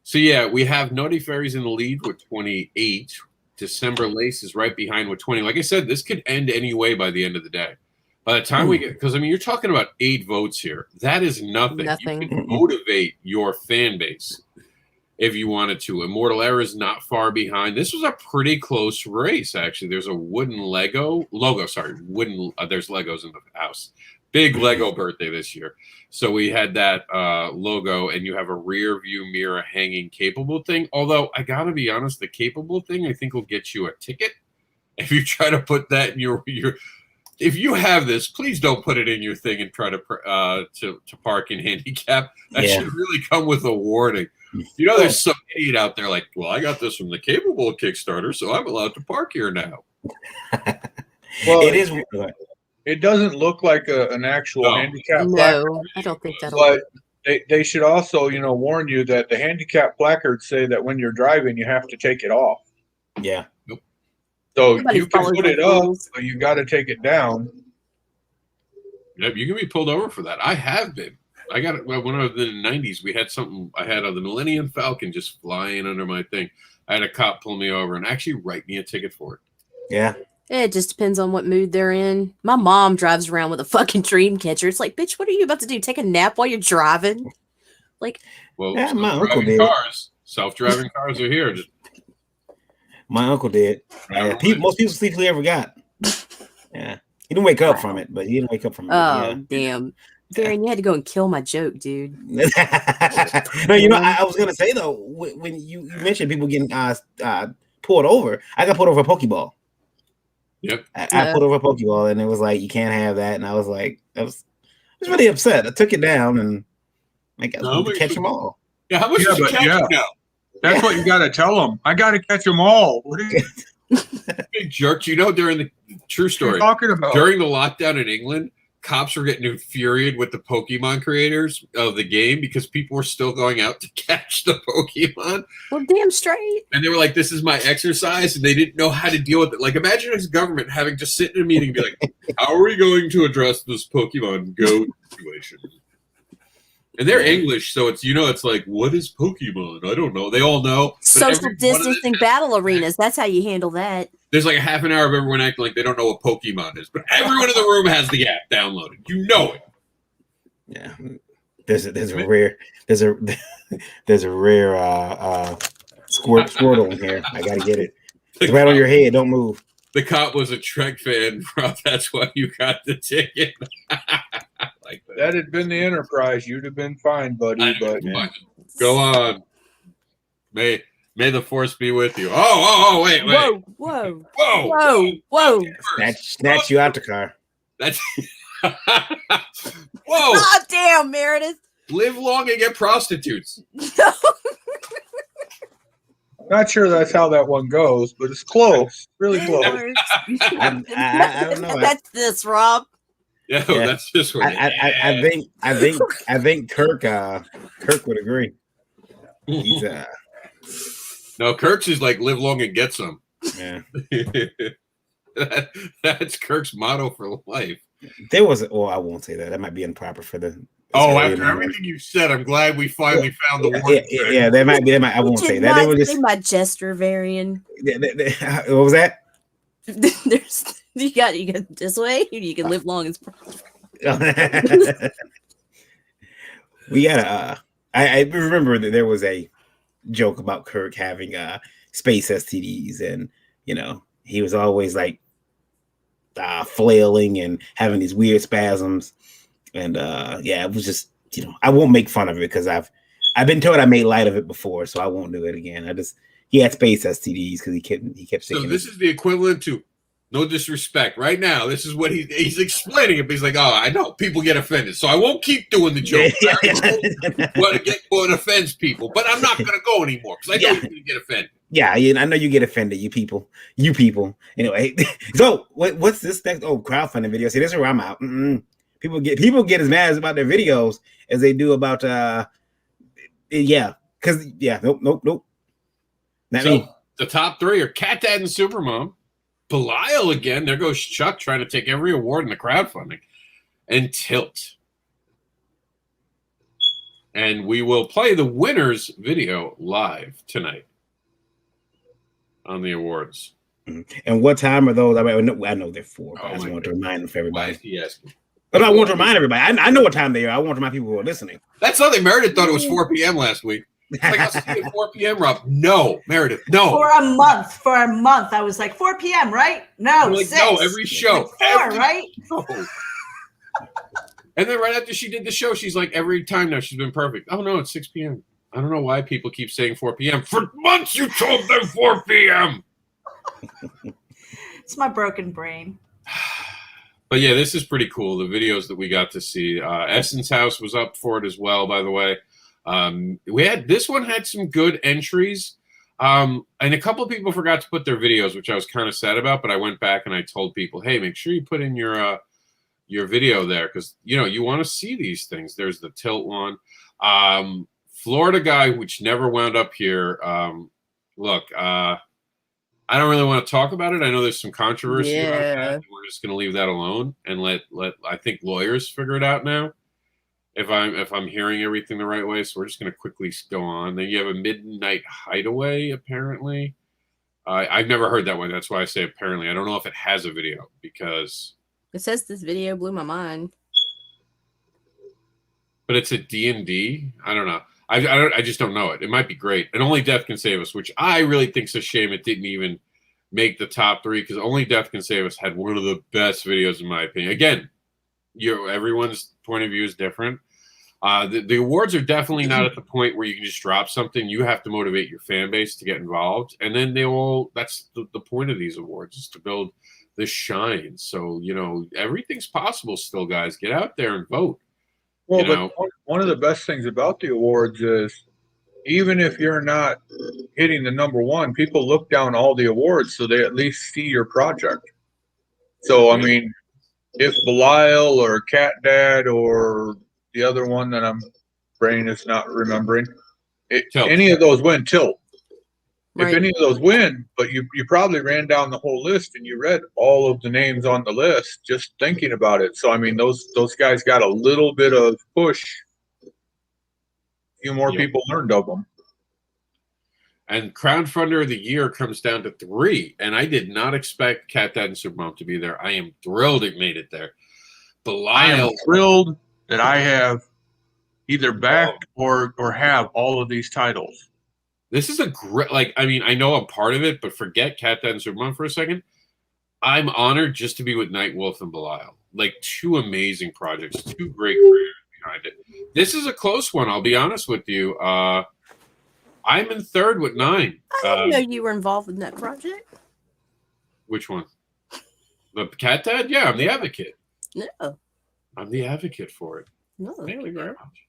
So yeah, we have Naughty Fairies in the lead with 28. December Lace is right behind with 20. Like I said, this could end any way by the end of the day. By the time we get, because you're talking about 8 votes here. That is nothing. You can motivate your fan base if you wanted to. Immortal Era is not far behind. This was a pretty close race, actually. There's a wooden logo. There's Legos in the house. Big Lego birthday this year. So we had that logo, and you have a rear view mirror hanging capable thing. Although, I got to be honest, the capable thing, I think, will get you a ticket. If you try to put that in your if you have this, please don't put it in your thing and try to park in handicap. That should really come with a warning. There's some idiot out there like, well, I got this from the capable Kickstarter, so I'm allowed to park here now. Well, it is. It doesn't look like an actual handicap placard. No, I don't think that'll. But they should also, warn you that the handicap placards say that when you're driving, you have to take it off. Yeah. So you can put it up, but you got to take it down. Yep, you can be pulled over for that. I have been. I got it when I was in the 90s. We had something. I had the Millennium Falcon just flying under my thing. I had a cop pull me over and actually write me a ticket for it. Yeah. It just depends on what mood they're in. My mom drives around with a fucking dream catcher. It's like, bitch, what are you about to do? Take a nap while you're driving? Like, well, my uncle did. Self-driving cars are here. My uncle did. Most people sleep till they ever got. Yeah. He didn't wake up from it, but he didn't wake up from it. Oh, damn. Darren, you had to go and kill my joke, dude. No, I was going to say, though, when you mentioned people getting pulled over, I got pulled over a Pokeball. Yep. I pulled over a Pokeball, and it was like, you can't have that. And I was like, I was really upset. I took it down, and I got to catch them all. Yeah, how much did you catch now? That's what you got to tell them. I got to catch them all. What are you big jerk? During the true story, talking about during the lockdown in England, cops were getting infuriated with the Pokemon creators of the game because people were still going out to catch the Pokemon. Well, damn straight. And they were like, "This is my exercise," and they didn't know how to deal with it. Like, imagine as government having to sit in a meeting and be like, "How are we going to address this Pokemon Go situation?" And they're English, so it's like, what is Pokemon? I don't know. They all know. Social distancing battle arenas. That's how you handle that. There's like a half an hour of everyone acting like they don't know what Pokemon is, but everyone in the room has the app downloaded. You know it. Yeah. There's a rare Squirtle in here. I gotta get it. It's right on your head. Don't move. The cop was a Trek fan, Rob. That's why you got the ticket. Like that had been the Enterprise, you'd have been fine, buddy. But go on. May the force be with you. Wait. Whoa. Snatch you out the car. That's whoa. Oh, damn, Meredith. Live long and get prostitutes. Not sure that's how that one goes, but it's close. Really close. I don't know. That's this, Rob. Yeah, that's this one. I think Kirk would agree. He's no, Kirk's is like live long and get some. Yeah. That's Kirk's motto for life. There was I won't say that. That might be improper for the Oh, after everything you said, I'm glad we finally found the word. Yeah, that might be. I won't say that. They were just my Jester variant. What was that? There's you got this way. You can live long as. We got I remember that there was a joke about Kirk having space STDs, and he was always like flailing and having these weird spasms, and it was just I won't make fun of it because I've been told I made light of it before, so I won't do it again. He had space STDs because he kept So this is the equivalent to, no disrespect, right now. This is what he's explaining it. But he's like, oh, I know people get offended, so I won't keep doing the joke. What offends people, but I'm not going to go anymore because I know you're going to get offended. Yeah, I know you get offended, you people. Anyway, so what's this next? Oh, crowdfunding video. See, this is where I'm out. People get as mad about their videos as they do about nope. Not me. The top three are Cat Dad and Supermom. Belial again. There goes Chuck trying to take every award in the crowdfunding. And Tilt. And we will play the winner's video live tonight on the awards. And what time are those? I know they're 4, but I just want to remind them for everybody. Why is he asking? But I want to remind everybody. I know what time they are. I want to remind people who are listening. That's something Meredith thought it was 4 p.m. last week. It's like, I'll see you at 4 p.m., Rob. No, Meredith, no. For a month, I was like, 4 p.m., right? No, like, 6. No, every show. Like 4, right? No. And then right after she did the show, she's like, every time now she's been perfect. Oh, no, it's 6 p.m. I don't know why people keep saying 4 p.m. For months you told them 4 p.m. It's my broken brain. But yeah, this is pretty cool. The videos that we got to see. Essence House was up for it as well, by the way. This one had some good entries. And a couple of people forgot to put their videos, which I was kind of sad about, but I went back and I told people, hey, make sure you put in your video there because you want to see these things. There's the Tilt one. Florida guy, which never wound up here. Look, I don't really want to talk about it. I know there's some controversy about that. We're just going to leave that alone and let I think lawyers figure it out now. If I'm hearing everything the right way, so we're just going to quickly go on. Then you have a Midnight Hideaway. Apparently, I've never heard that one. That's why I say apparently. I don't know if it has a video because it says this video blew my mind. But it's a D&D. I don't know. I just don't know it. It might be great. And Only Death Can Save Us, which I really think is a shame it didn't even make the top 3 because Only Death Can Save Us had one of the best videos in my opinion. Again, everyone's point of view is different. The awards are definitely not at the point where you can just drop something. You have to motivate your fan base to get involved. And then that's the point of these awards is to build this shine. So, everything's possible still, guys. Get out there and vote. Well, but one of the best things about the awards is even if you're not hitting the number 1, people look down all the awards so they at least see your project. So, I mean, if Belial or Cat Dad or the other one that I'm brain is not remembering, any of those win, Tilt. Right. If any of those win, but you probably ran down the whole list and you read all of the names on the list just thinking about it. So I mean, those guys got a little bit of push. A few more people learned of them. And Crowdfunder of the Year comes down to 3, and I did not expect Cat Dad and Supermom to be there. I am thrilled it made it there. Belial, I am thrilled that I have either backed or have all of these titles. This is a great, I know I'm part of it, but forget Cat Dad and Supermom for a second. I'm honored just to be with Nightwolf and Belial. 2 amazing projects, 2 great creators behind it. This is a close one, I'll be honest with you. I'm in 3rd with 9. I didn't know you were involved in that project. Which one? The Cat Dad? Yeah, I'm the advocate. No. I'm the advocate for it. No. Thank you very much.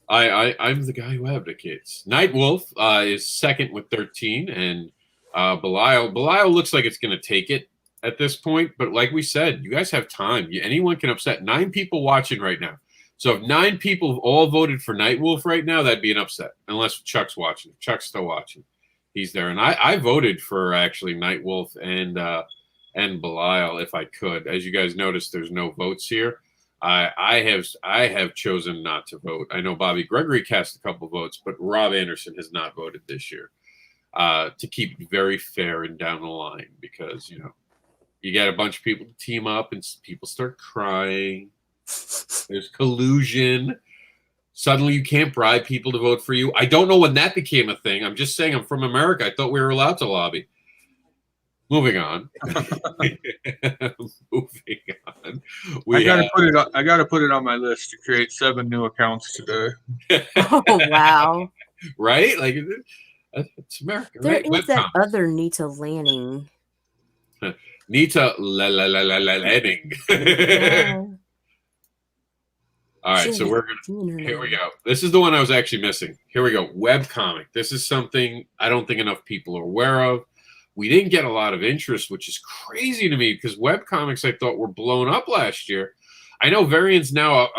I'm the guy who advocates. Nightwolf is 2nd with 13, and Belial looks like it's going to take it at this point. But like we said, you guys have time. Anyone can upset. 9 people watching right now. So if 9 people all voted for Nightwolf right now, that'd be an upset. Unless Chuck's watching. If Chuck's still watching. He's there. And I voted for actually Nightwolf and Belial if I could. As you guys noticed, there's no votes here. I have chosen not to vote. I know Bobby Gregory cast a couple votes, but Rob Anderson has not voted this year to keep it very fair and down the line, because you get a bunch of people to team up and people start crying. There's collusion. Suddenly you can't bribe people to vote for you. I don't know when that became a thing. I'm just saying, I'm from America. I thought we were allowed to lobby. Moving on. Moving on. I gotta put it on my list to create 7 new accounts today. Oh wow! Right? Like it's America. There Right? is that other Nita Lanning. Nita Lanning. Yeah. All right, so here we go. This is the one I was actually missing. Here we go. Webcomic. This is something I don't think enough people are aware of. We didn't get a lot of interest, which is crazy to me, because webcomics I thought were blown up last year. I know Variant's now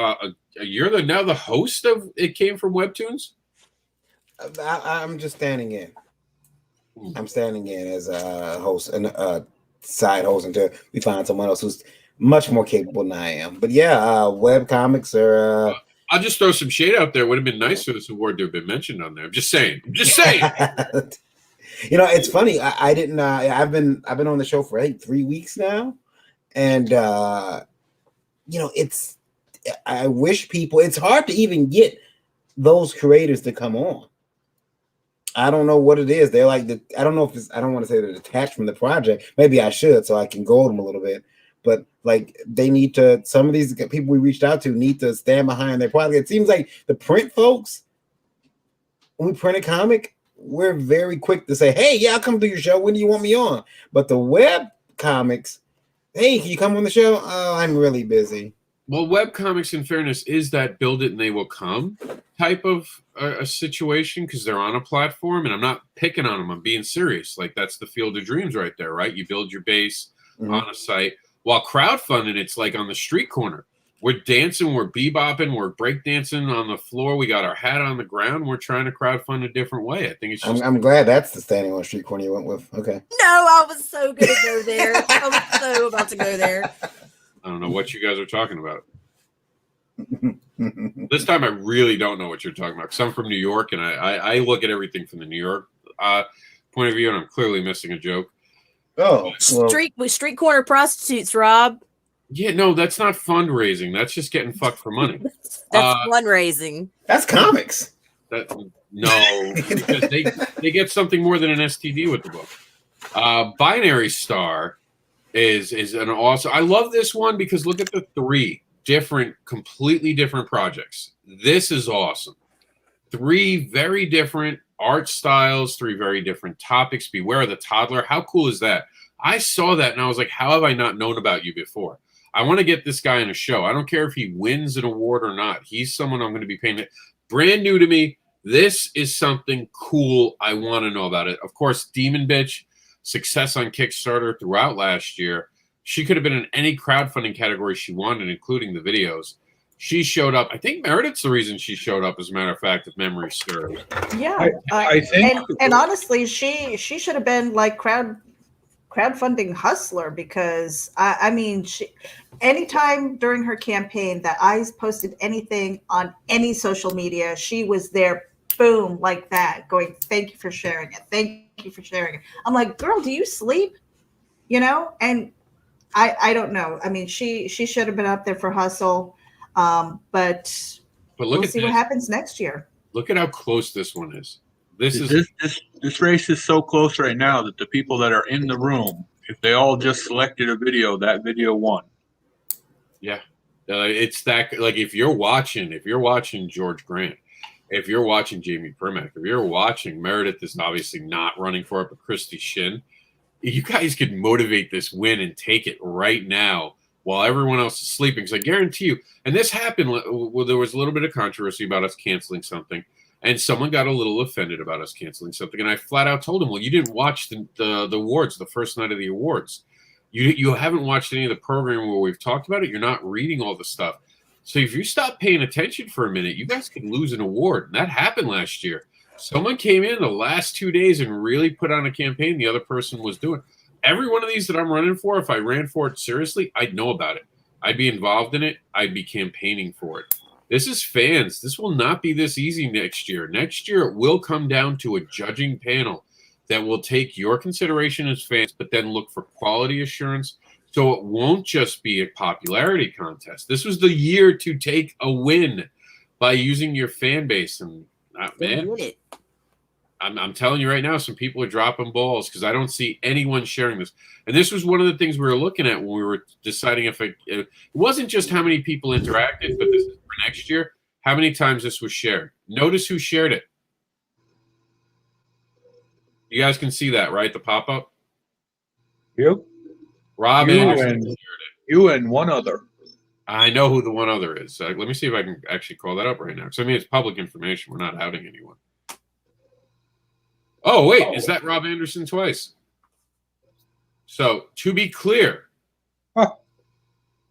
you're now the host of It Came From Webtoons. I'm just standing in. I'm standing in as a host and side host until we find someone else who's much more capable than I am. But yeah, web comics are. I'll just throw some shade out there. It would have been nice for this award to have been mentioned on there. I'm just saying. It's funny. I didn't. I've been on the show for 3 weeks now, and it's. I wish people. It's hard to even get those creators to come on. I don't know what it is. They're like I don't know if it's. I don't want to say they're detached from the project. Maybe I should, so I can goad them a little bit. But like they need to. Some of these people we reached out to need to stand behind their project. It seems like the print folks, when we print a comic, we're very quick to say, "Hey, yeah, I'll come do your show. When do you want me on?" But the web comics, "Hey, can you come on the show?" "Oh, I'm really busy." Well, webcomics, in fairness, is that build it and they will come type of a situation, because they're on a platform, and I'm not picking on them. I'm being serious. Like, that's the field of dreams right there, right? You build your base on a site. While crowdfunding, it's like on the street corner. We're dancing, we're bebopping, we're breakdancing on the floor. We got our hat on the ground. We're trying to crowdfund a different way. I think it's just... I'm glad that's the standing on the street corner you went with. Okay. No, I was so going to go there. I was so about to go there. I don't know what you guys are talking about. This time I really don't know what you're talking about, because I'm from New York, and I look at everything from the New York point of view, and I'm clearly missing a joke. Oh, well. Street corner prostitutes, Rob. Yeah, no, that's not fundraising. That's just getting fucked for money. That's fundraising. That's comics. No, because they get something more than an STD with the book. Binary Star is an awesome. I love this one because look at the 3 completely different projects. This is awesome. 3 very different art styles, 3 very different topics. Beware of the Toddler. How cool is that? I saw that and I was like, how have I not known about you before? I want to get this guy in a show. I don't care if he wins an award or not. He's someone I'm going to be paying. Brand new to me. This is something cool. I want to know about it. Of course, Demon Bitch, success on Kickstarter throughout last year. She could have been in any crowdfunding category she wanted, including the videos. She showed up. I think Meredith's the reason she showed up, as a matter of fact, if memory serves. Yeah. I think, and honestly, she should have been like crowdfunding hustler, because I mean, anytime during her campaign that I posted anything on any social media, she was there, boom, like that, going, "Thank you for sharing it. Thank you for sharing it." I'm like, girl, do you sleep? And I don't know. I mean, she should have been up there for hustle, but look, we'll see what happens next year. Look at how close this one is. This race is so close right now that the people that are in the room, if they all just selected a video, that video won. Yeah, it's that. Like, if you're watching George Grant, if you're watching Jamie Primack, if you're watching Meredith is obviously not running for it, but Christy Shin, you guys could motivate this win and take it right now while everyone else is sleeping. Because I guarantee you, and this happened, well, there was a little bit of controversy about us canceling something, and someone got a little offended about us canceling something, and I flat out told him, well, you didn't watch the awards, the first night of the awards. You haven't watched any of the programming where we've talked about it. You're not reading all the stuff. So if you stop paying attention for a minute, you guys could lose an award. And that happened last year. Someone came in the last 2 days and really put on a campaign the other person was doing. Every one of these that I'm running for, if I ran for it seriously, I'd know about it. I'd be involved in it. I'd be campaigning for it. This is fans. This will not be this easy next year. Next year, it will come down to a judging panel that will take your consideration as fans, but then look for quality assurance. So it won't just be a popularity contest. This was the year to take a win by using your fan base. And man, I'm telling you right now, some people are dropping balls because I don't see anyone sharing this. And this was one of the things we were looking at when we were deciding if it wasn't just how many people interacted, but this is for next year, how many times this was shared. Notice who shared it. You guys can see that, right? The pop-up? You? Rob Anderson shared it. You and one other. I know who the one other is. Let me see if I can actually call that up right now. Because, I mean, it's public information. We're not outing anyone. Oh, wait. Is that Rob Anderson twice? So, to be clear,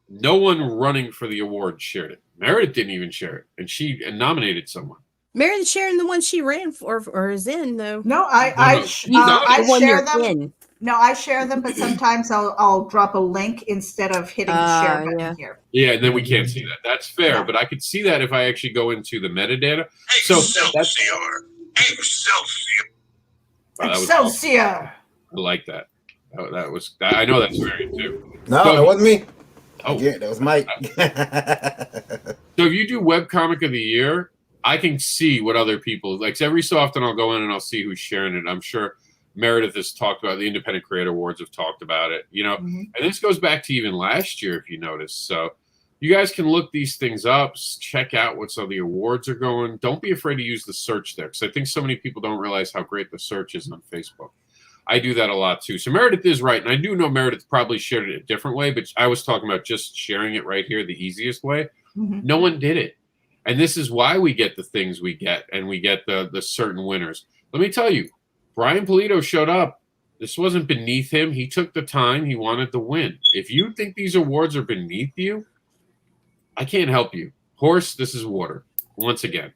no one running for the award shared it. Meredith didn't even share it. And she nominated someone. Meredith sharing the one she ran for or is in, though. No, I share them. In. No, I share them, but sometimes I'll drop a link instead of hitting the share button here. Yeah, and then we can't see that. That's fair, but I could see that if I actually go into the metadata. So Excelsior! Excelsior! I like that. That was. I know that's very too. No, that wasn't me. Oh, yeah, that was Mike. So if you do webcomic of the year, I can see what other people like. Every so often, I'll go in and I'll see who's sharing it. I'm sure Meredith has talked about the Independent Creator Awards have talked about it, you know, and this goes back to even last year, if you notice. So you guys can look these things up, check out what some of the awards are going. Don't be afraid to use the search there, because I think so many people don't realize how great the search is on Facebook. I do that a lot too. So Meredith is right, and I do know Meredith probably shared it a different way, but I was talking about just sharing it right here, the easiest way. No one did it. And this is why we get the things we get, and we get the certain winners. Let me tell you, Brian Polito showed up. This wasn't beneath him. He took the time. He wanted to win. If you think these awards are beneath you, I can't help you. Horse, this is water. Once again,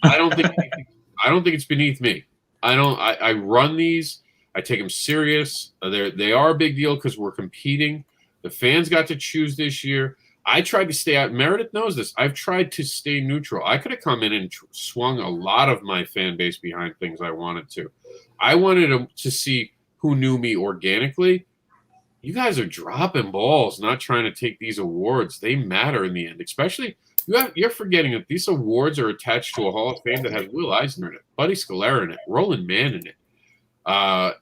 I don't think it's beneath me. I run these. I take them serious. They are a big deal because we're competing. The fans got to choose this year. I tried to stay out. Meredith knows this. I've tried to stay neutral. I could have come in and swung a lot of my fan base behind things I wanted to. I wanted to see who knew me organically. You guys are dropping balls, not trying to take these awards. They matter in the end, especially you're forgetting that these awards are attached to a Hall of Fame that has Will Eisner in it, Buddy Scalera in it, Roland Mann in it.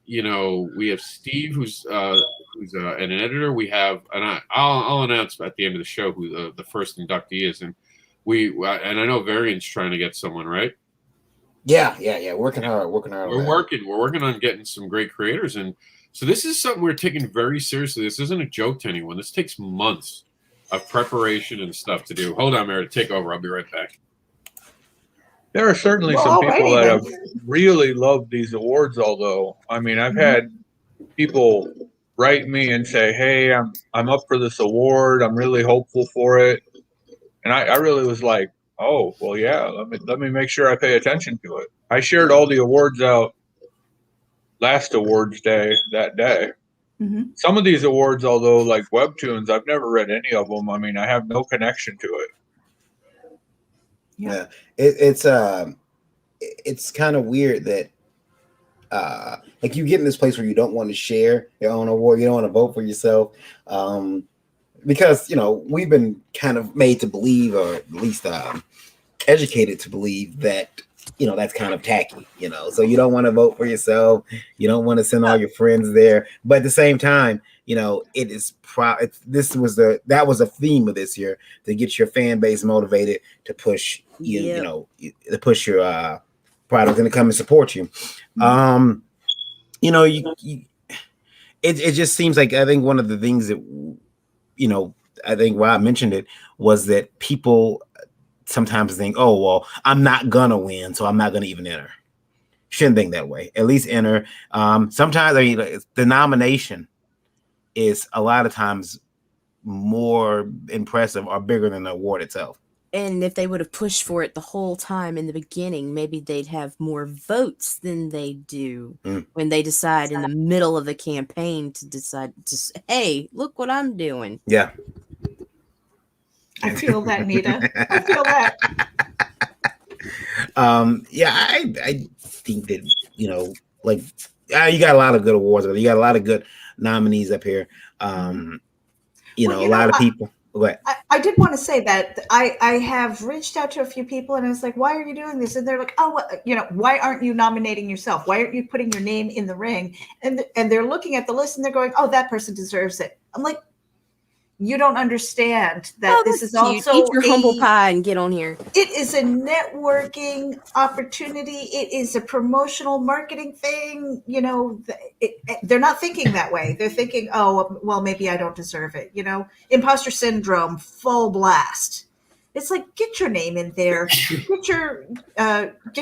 You know, we have Steve, who's an editor. We have, and I'll announce at the end of the show who the first inductee is, and I know Variant's trying to get someone, right? Yeah. Working hard. We're working on getting some great creators, and so this is something we're taking very seriously. This isn't a joke to anyone. This takes months of preparation and stuff to do. Hold on, Meredith, take over. I'll be right back. There are certainly some people that have really loved these awards, although, I mean, I've had people write me and say, hey, I'm up for this award. I'm really hopeful for it. And I really was like, oh, well, yeah, let me make sure I pay attention to it. I shared all the awards out last awards day, that day. Some of these awards, although like Webtoons, I've never read any of them. I mean, I have no connection to it. Yeah, it's kind of weird that like you get in this place where you don't want to share your own award, you don't want to vote for yourself, because, you know, we've been kind of made to believe, or at least educated to believe that, you know, that's kind of tacky, you know, so you don't want to vote for yourself, you don't want to send all your friends there, but at the same time, you know, it is that was a theme of this year, to get your fan base motivated to push you know, to push your product and to come and support you. You know, it just seems like, I think one of the things that, you know, I think why I mentioned it was that people sometimes think, oh, well, I'm not gonna win, so I'm not gonna even enter. Shouldn't think that way. At least enter. Sometimes, I mean, the nomination is a lot of times more impressive or bigger than the award itself. And if they would have pushed for it the whole time in the beginning, maybe they'd have more votes than they do when they decide in the middle of the campaign to decide, hey, look what I'm doing. Yeah. I feel that, Nita. I feel that. Yeah, I think that, you know, like you got a lot of good awards. You got a lot of good nominees up here. You know, a lot of people. I did want to say that I have reached out to a few people and I was like, why are you doing this? And they're like, oh, well, you know, why aren't you nominating yourself? Why aren't you putting your name in the ring? And they're looking at the list and they're going, oh, that person deserves it. I'm like, you don't understand that this is cute. also Eat your humble pie and get on here. It is a networking opportunity. It is a promotional marketing thing. You know, they're not thinking that way. They're thinking, oh, well, maybe I don't deserve it. You know, imposter syndrome, full blast. It's like, get your name in there, get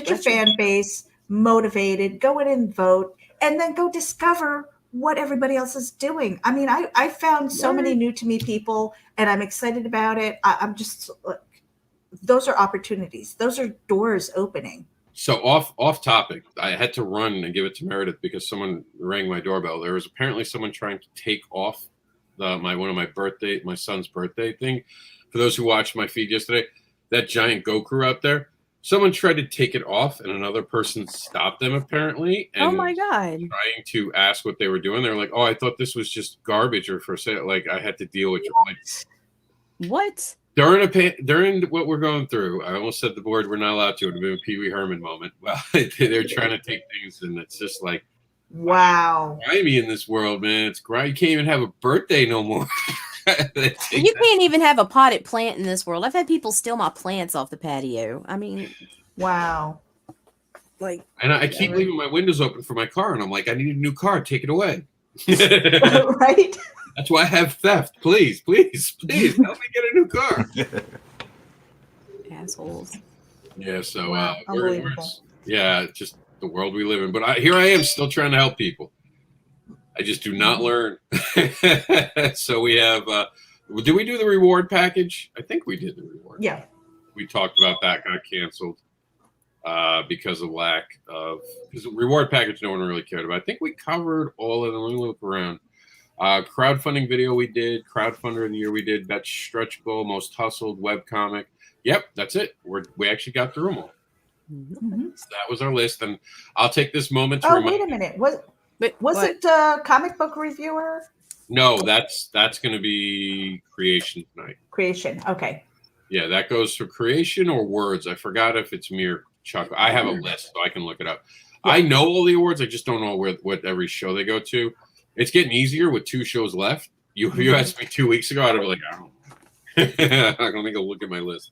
your fan base motivated, go in and vote, and then go discover what everybody else is doing. I mean, I found so many new to me people, and I'm excited about it. I'm just, those are opportunities. Those are doors opening. So off topic, I had to run and give it to Meredith because someone rang my doorbell. There was apparently someone trying to take off one of my son's birthday thing. For those who watched my feed yesterday, that giant Goku out there, someone tried to take it off and another person stopped them apparently. And oh my God. Trying to ask what they were doing. They're like, oh, I thought this was just garbage or for sale. Like I had to deal with it. What? During what we're going through, I almost said the board we're not allowed to. It would have been a Pee Wee Herman moment. Well, they're trying to take things and it's just like, wow. Grimy in this world, man. It's grimy. You can't even have a birthday no more. You can't even have a potted plant in this world. I've had people steal my plants off the patio. I mean, wow. Like, and I keep leaving my windows open for my car, and I'm like, I need a new car. Take it away. Right? That's why I have theft. Please, please, please help me get a new car. Assholes. Yeah. So, unbelievable. just the world we live in. But here I am, still trying to help people. I just do not learn. So we have, did we do the reward package? I think we did the reward. Yeah. We talked about that, got canceled because of because the reward package no one really cared about. I think we covered all of them. Let me look around. Crowdfunding video we did, Crowdfunder of the year we did, best stretch goal, most hustled, webcomic. Yep, that's it. We actually got through them all. Mm-hmm. So that was our list. And I'll take this moment to remind. Wait a minute. Was what? it comic book reviewer? No, that's going to be creation tonight. Creation. Okay. Yeah, that goes for creation or words. I forgot if it's mere Chuck. I have a list, so I can look it up. Yeah. I know all the awards. I just don't know what every show they go to. It's getting easier with 2 shows left. You asked me 2 weeks ago, I'd be like, I don't know. I'm going to go look at my list.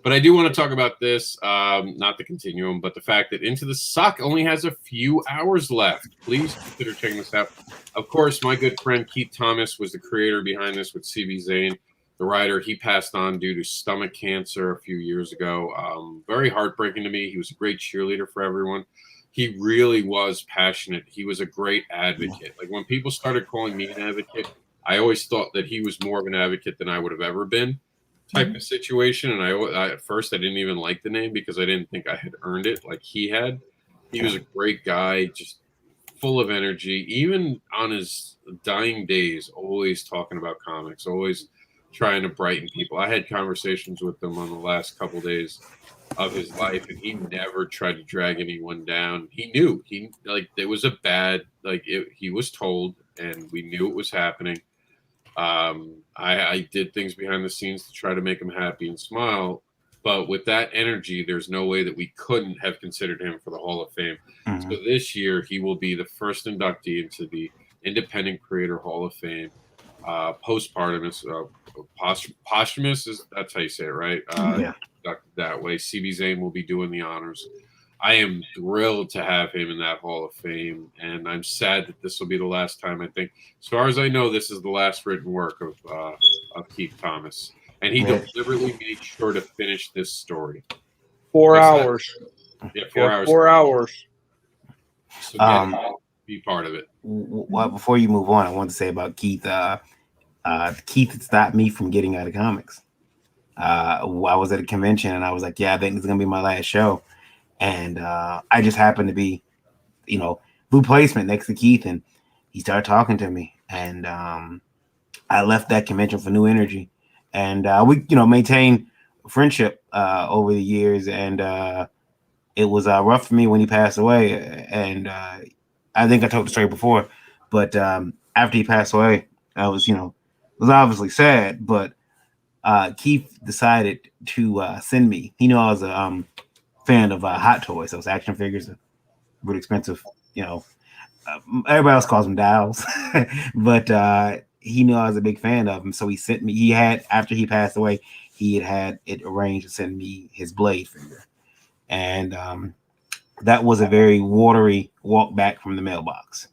But I do want to talk about this, not the continuum, but the fact that Into the Suck only has a few hours left. Please consider checking this out. Of course, my good friend Keith Thomas was the creator behind this with CB Zane, the writer. He passed on due to stomach cancer a few years ago. Very heartbreaking to me. He was a great cheerleader for everyone. He really was passionate. He was a great advocate. Like when people started calling me an advocate, I always thought that he was more of an advocate than I would have ever been. Type of situation, and I at first I didn't even like the name because I didn't think I had earned it like he had. He was a great guy, just full of energy, even on his dying days, always talking about comics, always trying to brighten people. I had conversations with him on the last couple days of his life, and he never tried to drag anyone down. He knew it was a bad he was told, and we knew it was happening. I did things behind the scenes to try to make him happy and smile, but with that energy, there's no way that we couldn't have considered him for the Hall of Fame. Mm-hmm. So this year, he will be the first inductee into the Independent Creator Hall of Fame. Postpartum, posthumous that's how you say it, right? Yeah. Inducted that way. CB Zane will be doing the honors. I am thrilled to have him in that Hall of Fame, and I'm sad that this will be the last time. I think, as far as I know, this is the last written work of Keith Thomas, and he deliberately made sure to finish this story. 4 hours. Yeah, 4 hours. 4 hours. So be part of it. Well, before you move on, I want to say about Keith. Keith stopped me from getting out of comics. I was at a convention, and I was like, "Yeah, I think this is gonna be my last show." And I just happened to be, blue placement next to Keith, and he started talking to me. And I left that convention for New Energy, and we maintained friendship over the years, and it was rough for me when he passed away, and I think I told the story before, but after he passed away, I was it was obviously sad, but Keith decided to send me. He knew I was a fan of Hot Toys, those action figures, really expensive. Everybody else calls them dolls, but he knew I was a big fan of him, so he sent me. He had, after he passed away, he had it arranged to send me his Blade figure, and that was a very watery walk back from the mailbox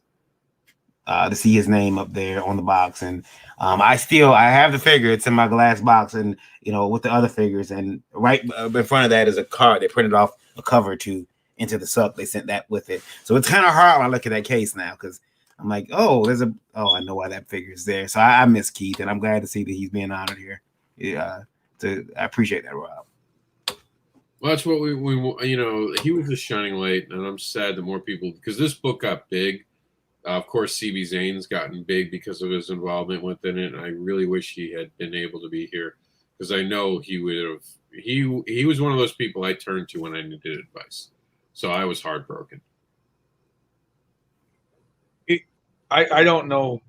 to see his name up there on the box. And I have the figure. It's in my glass box, and with the other figures, and right in front of that is a card. They printed off a cover to Into the Suck. They sent that with it, so it's kind of hard when I look at that case now, because I'm like, I know why that figure is there. So I miss Keith, and I'm glad to see that he's being honored here. I appreciate that, Rob. Well, that's what we he was a shining light, and I'm sad that more people, because this book got big. Of course, CB Zane's gotten big because of his involvement within it, and I really wish he had been able to be here, because I know he would have. He was one of those people I turned to when I needed advice, so I was heartbroken. I don't know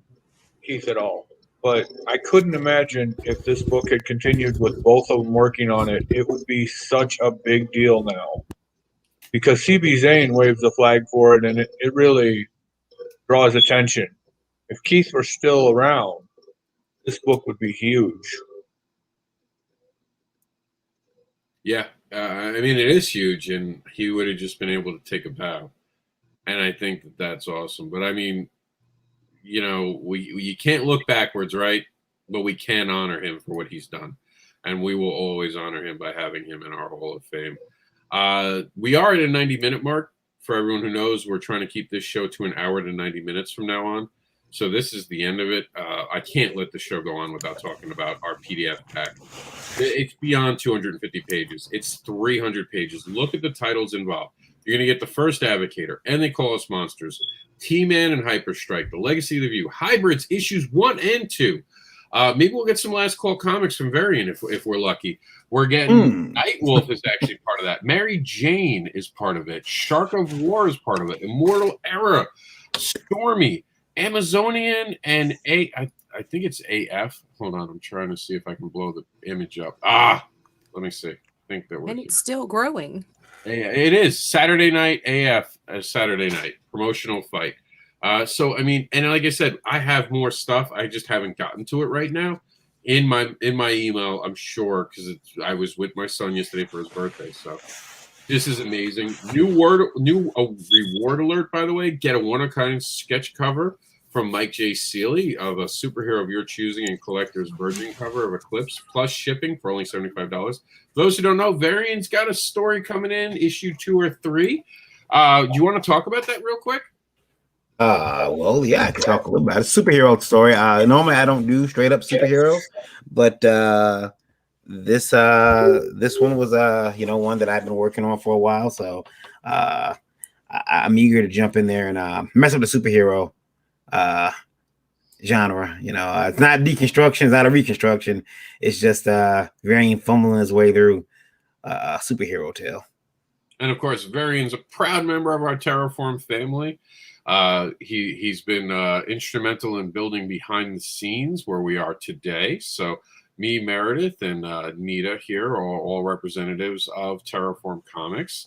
Keith at all, but I couldn't imagine if this book had continued with both of them working on it. It would be such a big deal now, because CB Zane waves the flag for it, and it really draws attention. If Keith were still around, this book would be huge. Yeah, I mean, it is huge, and he would have just been able to take a bow, and I think that's awesome. But I mean, we can't look backwards, right? But we can honor him for what he's done, and we will always honor him by having him in our Hall of Fame. We are at a 90-minute mark. For everyone who knows, we're trying to keep this show to an hour to 90 minutes from now on. So this is the end of it. I can't let the show go on without talking about our PDF pack. It's beyond 250 pages. It's 300 pages. Look at the titles involved. You're going to get The First Advocator, And They Call Us Monsters, T-Man and Hyperstrike, The Legacy of the View, Hybrids, issues 1 and 2. Maybe we'll get some Last Call comics from Variant if we're lucky. We're getting Nightwolf is actually part of that. Mary Jane is part of it. Shark of War is part of it. Immortal Era, Stormy, Amazonian, and I think it's AF. Hold on, I'm trying to see if I can blow the image up. Let me see. I think that and it's still growing. It is Saturday Night AF, Saturday Night promotional fight. So I mean, and like I said, I have more stuff. I just haven't gotten to it right now. In my email, I'm sure, because I was with my son yesterday for his birthday. So this is amazing. New reward alert, by the way. Get a one-of-a-kind sketch cover from Mike J. Seeley of a superhero of your choosing and collector's virgin cover of Eclipse, plus shipping for only $75. For those who don't know, Variant's got a story coming in, issue 2 or 3. Do you want to talk about that real quick? Well, yeah, I can talk a little about a superhero story. Normally I don't do straight up superheroes, but this one was one that I've been working on for a while, so I'm eager to jump in there and mess up the superhero genre. It's not deconstruction, it's not a reconstruction. It's just Variant fumbling his way through a superhero tale. And of course, Varian's a proud member of our Terraform family. He's been instrumental in building behind the scenes where we are today. So me, Meredith, and Nita here are all representatives of Terraform COMiX.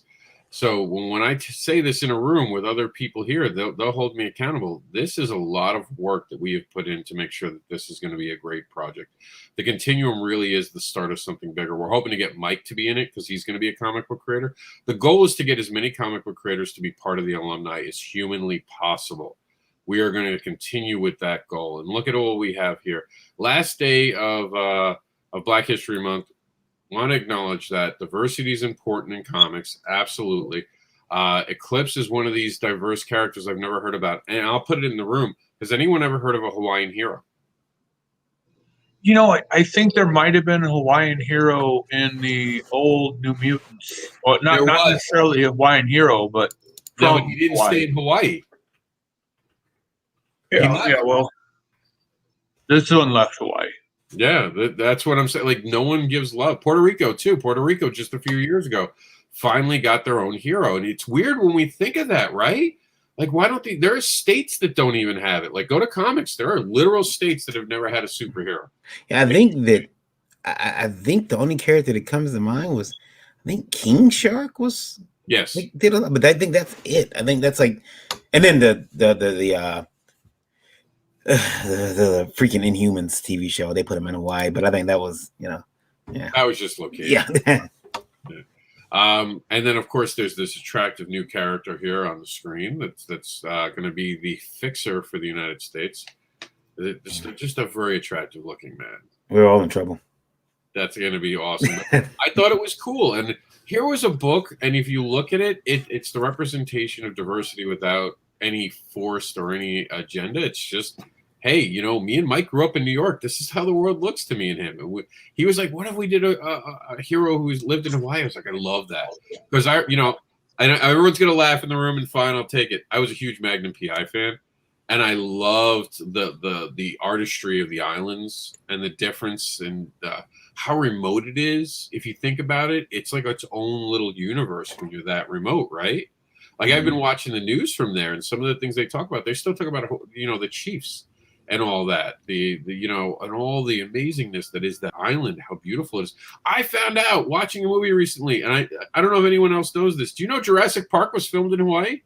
So when I say this in a room with other people here, they'll hold me accountable. This is a lot of work that we have put in to make sure that this is going to be a great project. The Continuum really is the start of something bigger. We're hoping to get Mike to be in it because he's going to be a comic book creator. The goal is to get as many comic book creators to be part of the alumni as humanly possible. We are going to continue with that goal. And look at all we have here. Last day of Black History Month. Want to acknowledge that diversity is important in comics. Absolutely. Eclipse is one of these diverse characters I've never heard about. And I'll put it in the room. Has anyone ever heard of a Hawaiian hero? I think there might have been a Hawaiian hero in the old New Mutants. Well, not necessarily a Hawaiian hero, but no, but he didn't stay in Hawaii. Yeah, well, this one left Hawaii. Yeah, that's what I'm saying. Like, no one gives love. Puerto Rico too. Puerto Rico just a few years ago finally got their own hero, and it's weird when we think of that, right? Like, why don't they? There are states that don't even have it. Like, go to COMiX. There are literal states that have never had a superhero. Yeah, I think the only character that comes to mind was, I think King Shark was. Yes, Did a lot, but I think that's it. I think that's like, and then the freaking Inhumans TV show, they put him in Hawaii, but I think that was, yeah, that was just location. Yeah. And then of course there's this attractive new character here on the screen that's going to be the fixer for the United States. Just a very attractive looking man. We're all in trouble. That's going to be awesome. I thought it was cool, and here was a book, and if you look at it, it's the representation of diversity without any forced or any agenda. It's just, hey, me and Mike grew up in New York. This is how the world looks to me and him. And he was like, what if we did a hero who's lived in Hawaii? I was like, I love that. Because I know everyone's going to laugh in the room, and fine, I'll take it. I was a huge Magnum PI fan, and I loved the artistry of the islands and the difference and how remote it is. If you think about it, it's like its own little universe when you're that remote, right? Like, I've been watching the news from there, and some of the things they talk about, they still talk about, the chiefs and all that, and all the amazingness that is the island, how beautiful it is. I found out watching a movie recently, and I don't know if anyone else knows this. Do you know Jurassic Park was filmed in Hawaii?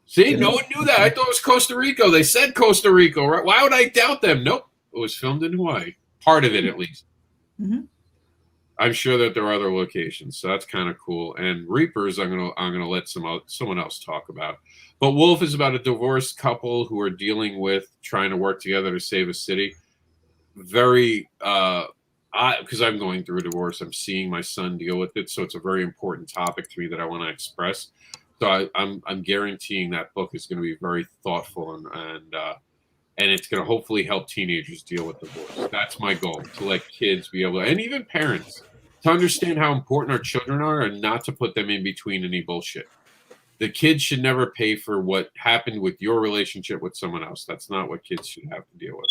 See, no one knew that. I thought it was Costa Rica. They said Costa Rica, right? Why would I doubt them? Nope, it was filmed in Hawaii. Part of it, at least. Mm-hmm. I'm sure that there are other locations, so that's kind of cool. And Reapers, I'm gonna let someone else talk about. But Wolf is about a divorced couple who are dealing with trying to work together to save a city. Very, because I'm going through a divorce, I'm seeing my son deal with it, so it's a very important topic to me that I want to express. So I'm guaranteeing that book is going to be very thoughtful and it's going to hopefully help teenagers deal with divorce. That's my goal, to let kids be able to, and even parents, to understand how important our children are and not to put them in between any bullshit. The kids should never pay for what happened with your relationship with someone else. That's not what kids should have to deal with.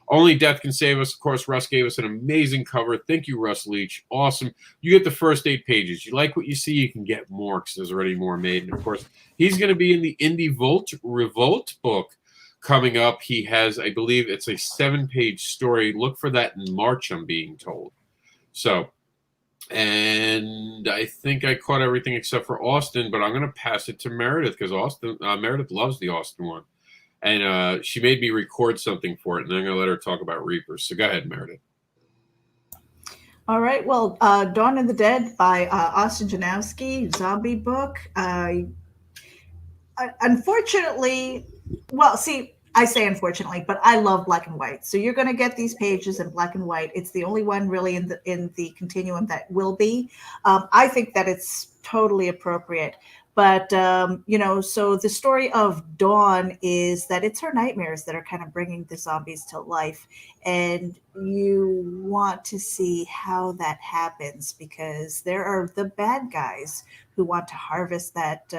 Only Death Can Save Us. Of course, Russ gave us an amazing cover. Thank you, Russ Leach. Awesome. You get the first 8 pages. You like what you see, you can get more because there's already more made. And, of course, he's going to be in the Indie Revolt book coming up. He has, I believe, it's a 7-page story. Look for that in March, I'm being told. So, and I think I caught everything except for Austin, but I'm going to pass it to Meredith because Meredith loves the Austin one. And she made me record something for it, and I'm going to let her talk about Reapers. So go ahead, Meredith. All right. Well, Dawn of the Dead by Austin Janowski, zombie book. Unfortunately, well, see, I say unfortunately, but I love black and white. So you're going to get these pages in black and white. It's the only one really in the continuum that will be. I think that it's totally appropriate. But, so the story of Dawn is that it's her nightmares that are kind of bringing the zombies to life. And you want to see how that happens because there are the bad guys who want to harvest that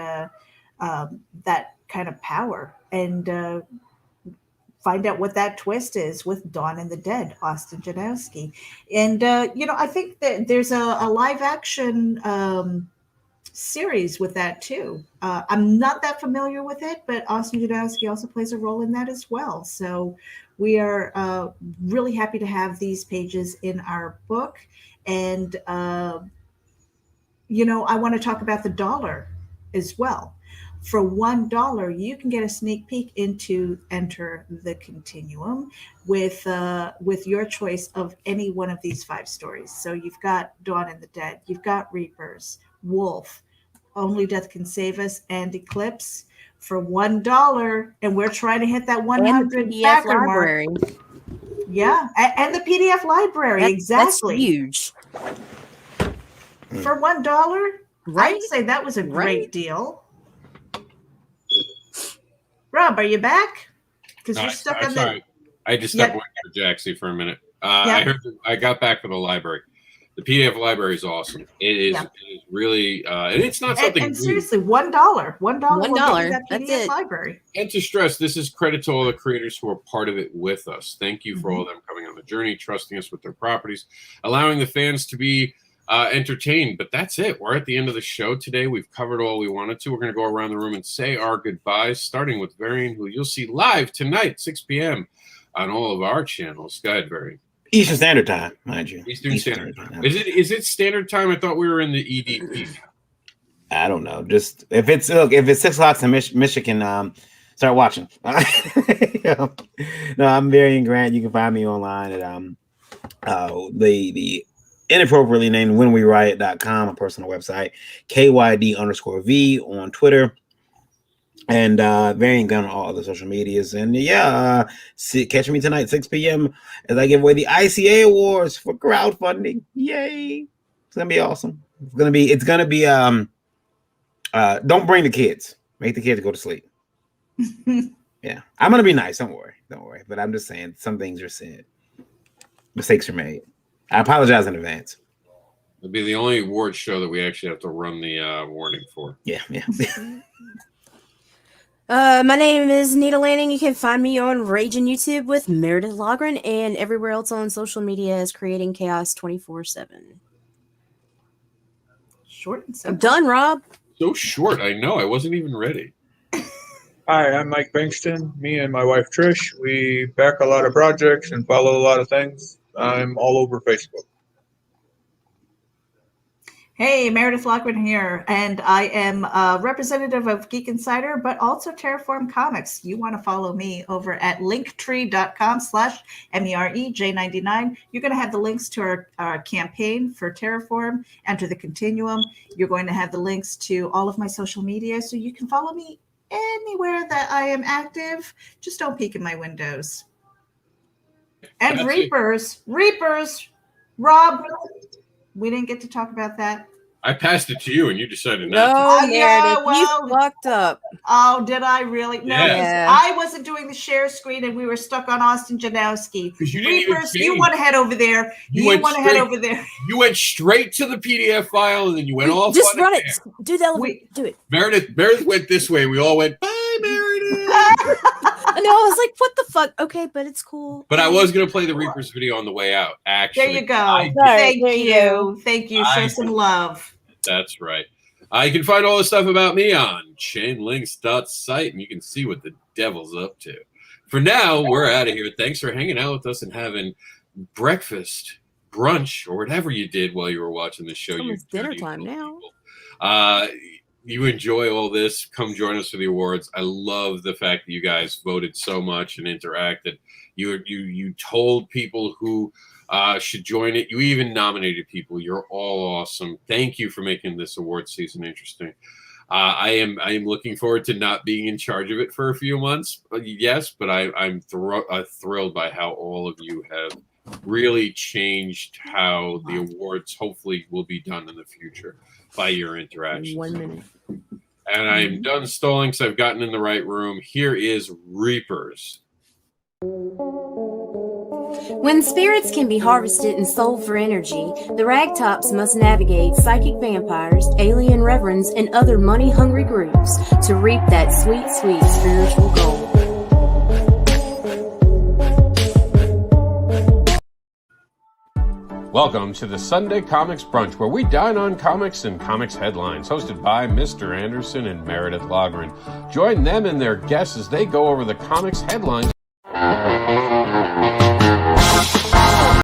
kind of power and find out what that twist is with Dawn and the Dead, Austin Janowski. And, I think that there's a live action series with that too. I'm not that familiar with it, but Austin Janowski also plays a role in that as well. So we are really happy to have these pages in our book. And, I want to talk about the dollar as well. For $1, you can get a sneak peek into Enter the Continuum with your choice of any one of these 5 stories. So you've got Dawn and the Dead, you've got Reapers, Wolf, Only Death Can Save Us, and Eclipse for $1. And we're trying to hit that 100 backer library. Mark. Yeah, and the PDF library, exactly. That's huge. For $1, right? I'd say that was a great deal. Rob, are you back? Because you're stuck on the. I just stepped away for Jaxie for a minute. I got back for the library. The PDF library is awesome. It is, Yeah. it is really, and it's not something. And seriously, $1. $1 will get you that That's PDF it. library. And to stress, this is credit to all the creators who are part of it with us. Thank you for Mm-hmm. all of them coming on the journey, trusting us with their properties, allowing the fans to be entertained. But that's it. We're at the end of the show today. We've covered all we wanted to. We're going to go around the room and say our goodbyes, starting with Varian, who you'll see live tonight, 6 p.m. on all of our channels. Go ahead, Varian. Eastern Standard Time, mind you. Eastern Standard Time. Is it standard time? I thought we were in the EDT. I don't know. Just if it's 6 o'clock in Michigan, start watching. No, I'm Varian Grant. You can find me online at the inappropriately named whenweriot.com, a personal website, KYD_V on Twitter, and Varian Gun on all other social medias. And catch me tonight 6 p.m. as I give away the ICA awards for crowdfunding. Yay! It's gonna be awesome. It's gonna be don't bring the kids. Make the kids go to sleep. Yeah, I'm gonna be nice. Don't worry. But I'm just saying some things are said. Mistakes are made. I apologize in advance. It'll be the only award show that we actually have to run the warning for. Yeah. My name is Nita Lanning. You can find me on Rage and YouTube with Meredith Logren and everywhere else on social media as Creating Chaos 24/7. Short and I'm simple. done, Rob. So short. I know. I wasn't even ready. Hi, I'm Mike Bankston. Me and my wife Trish, we back a lot of projects and follow a lot of things. I'm all over Facebook. Hey, Meredith Lockwood here, and I am a representative of Geek Insider, but also Terraform Comics. You want to follow me over at linktree.com/MEREJ99. You're going to have the links to our campaign for Terraform, Enter the Continuum. You're going to have the links to all of my social media, so you can follow me anywhere that I am active. Just don't peek in my windows. And That's Reapers, Rob, we didn't get to talk about that. I passed it to you, and you decided not to. No, yeah, Meredith, well- you fucked up. Oh, did I really? No, Yeah. 'cause Yeah. I wasn't doing the share screen and we were stuck on Austin Janowski. Because you didn't even Reapers, you change. want to head over there. You You went want to head straight- over there. You went straight to the PDF file, and then you went off. Just on run it. it. Do the elevator. Do it. Meredith went this way. We all went, bye, Meredith. No, I was like, what the fuck? Okay, but it's cool. But I was going to play the Reapers video on the way out, actually. There you go. I- Thank There you go. you. Thank you. I- Show some love. That's right. You can find all the stuff about me on chainlinks.site, and you can see what the devil's up to. For now, we're out of here. Thanks for hanging out with us and having breakfast, brunch, or whatever you did while you were watching the show. It's almost you dinner dirty time little now. people. You enjoy all this. Come join us for the awards. I love the fact that you guys voted so much and interacted. You told people who should join it. You even nominated people. You're all awesome. Thank you for making this award season interesting. I am looking forward to not being in charge of it for a few months. Yes, but I'm thrilled by how all of you have really changed how the awards hopefully will be done in the future by your interactions. 1 minute. And I'm done stalling because I've gotten in the right room. Here is Reapers. When spirits can be harvested and sold for energy, the Ragtops must navigate psychic vampires, alien reverends, and other money-hungry groups to reap that sweet, sweet spiritual gold. Welcome to the Sunday Comics Brunch, where we dine on comics and comics headlines, hosted by Mr. Anderson and Meredith Logren. Join them and their guests as they go over the comics headlines.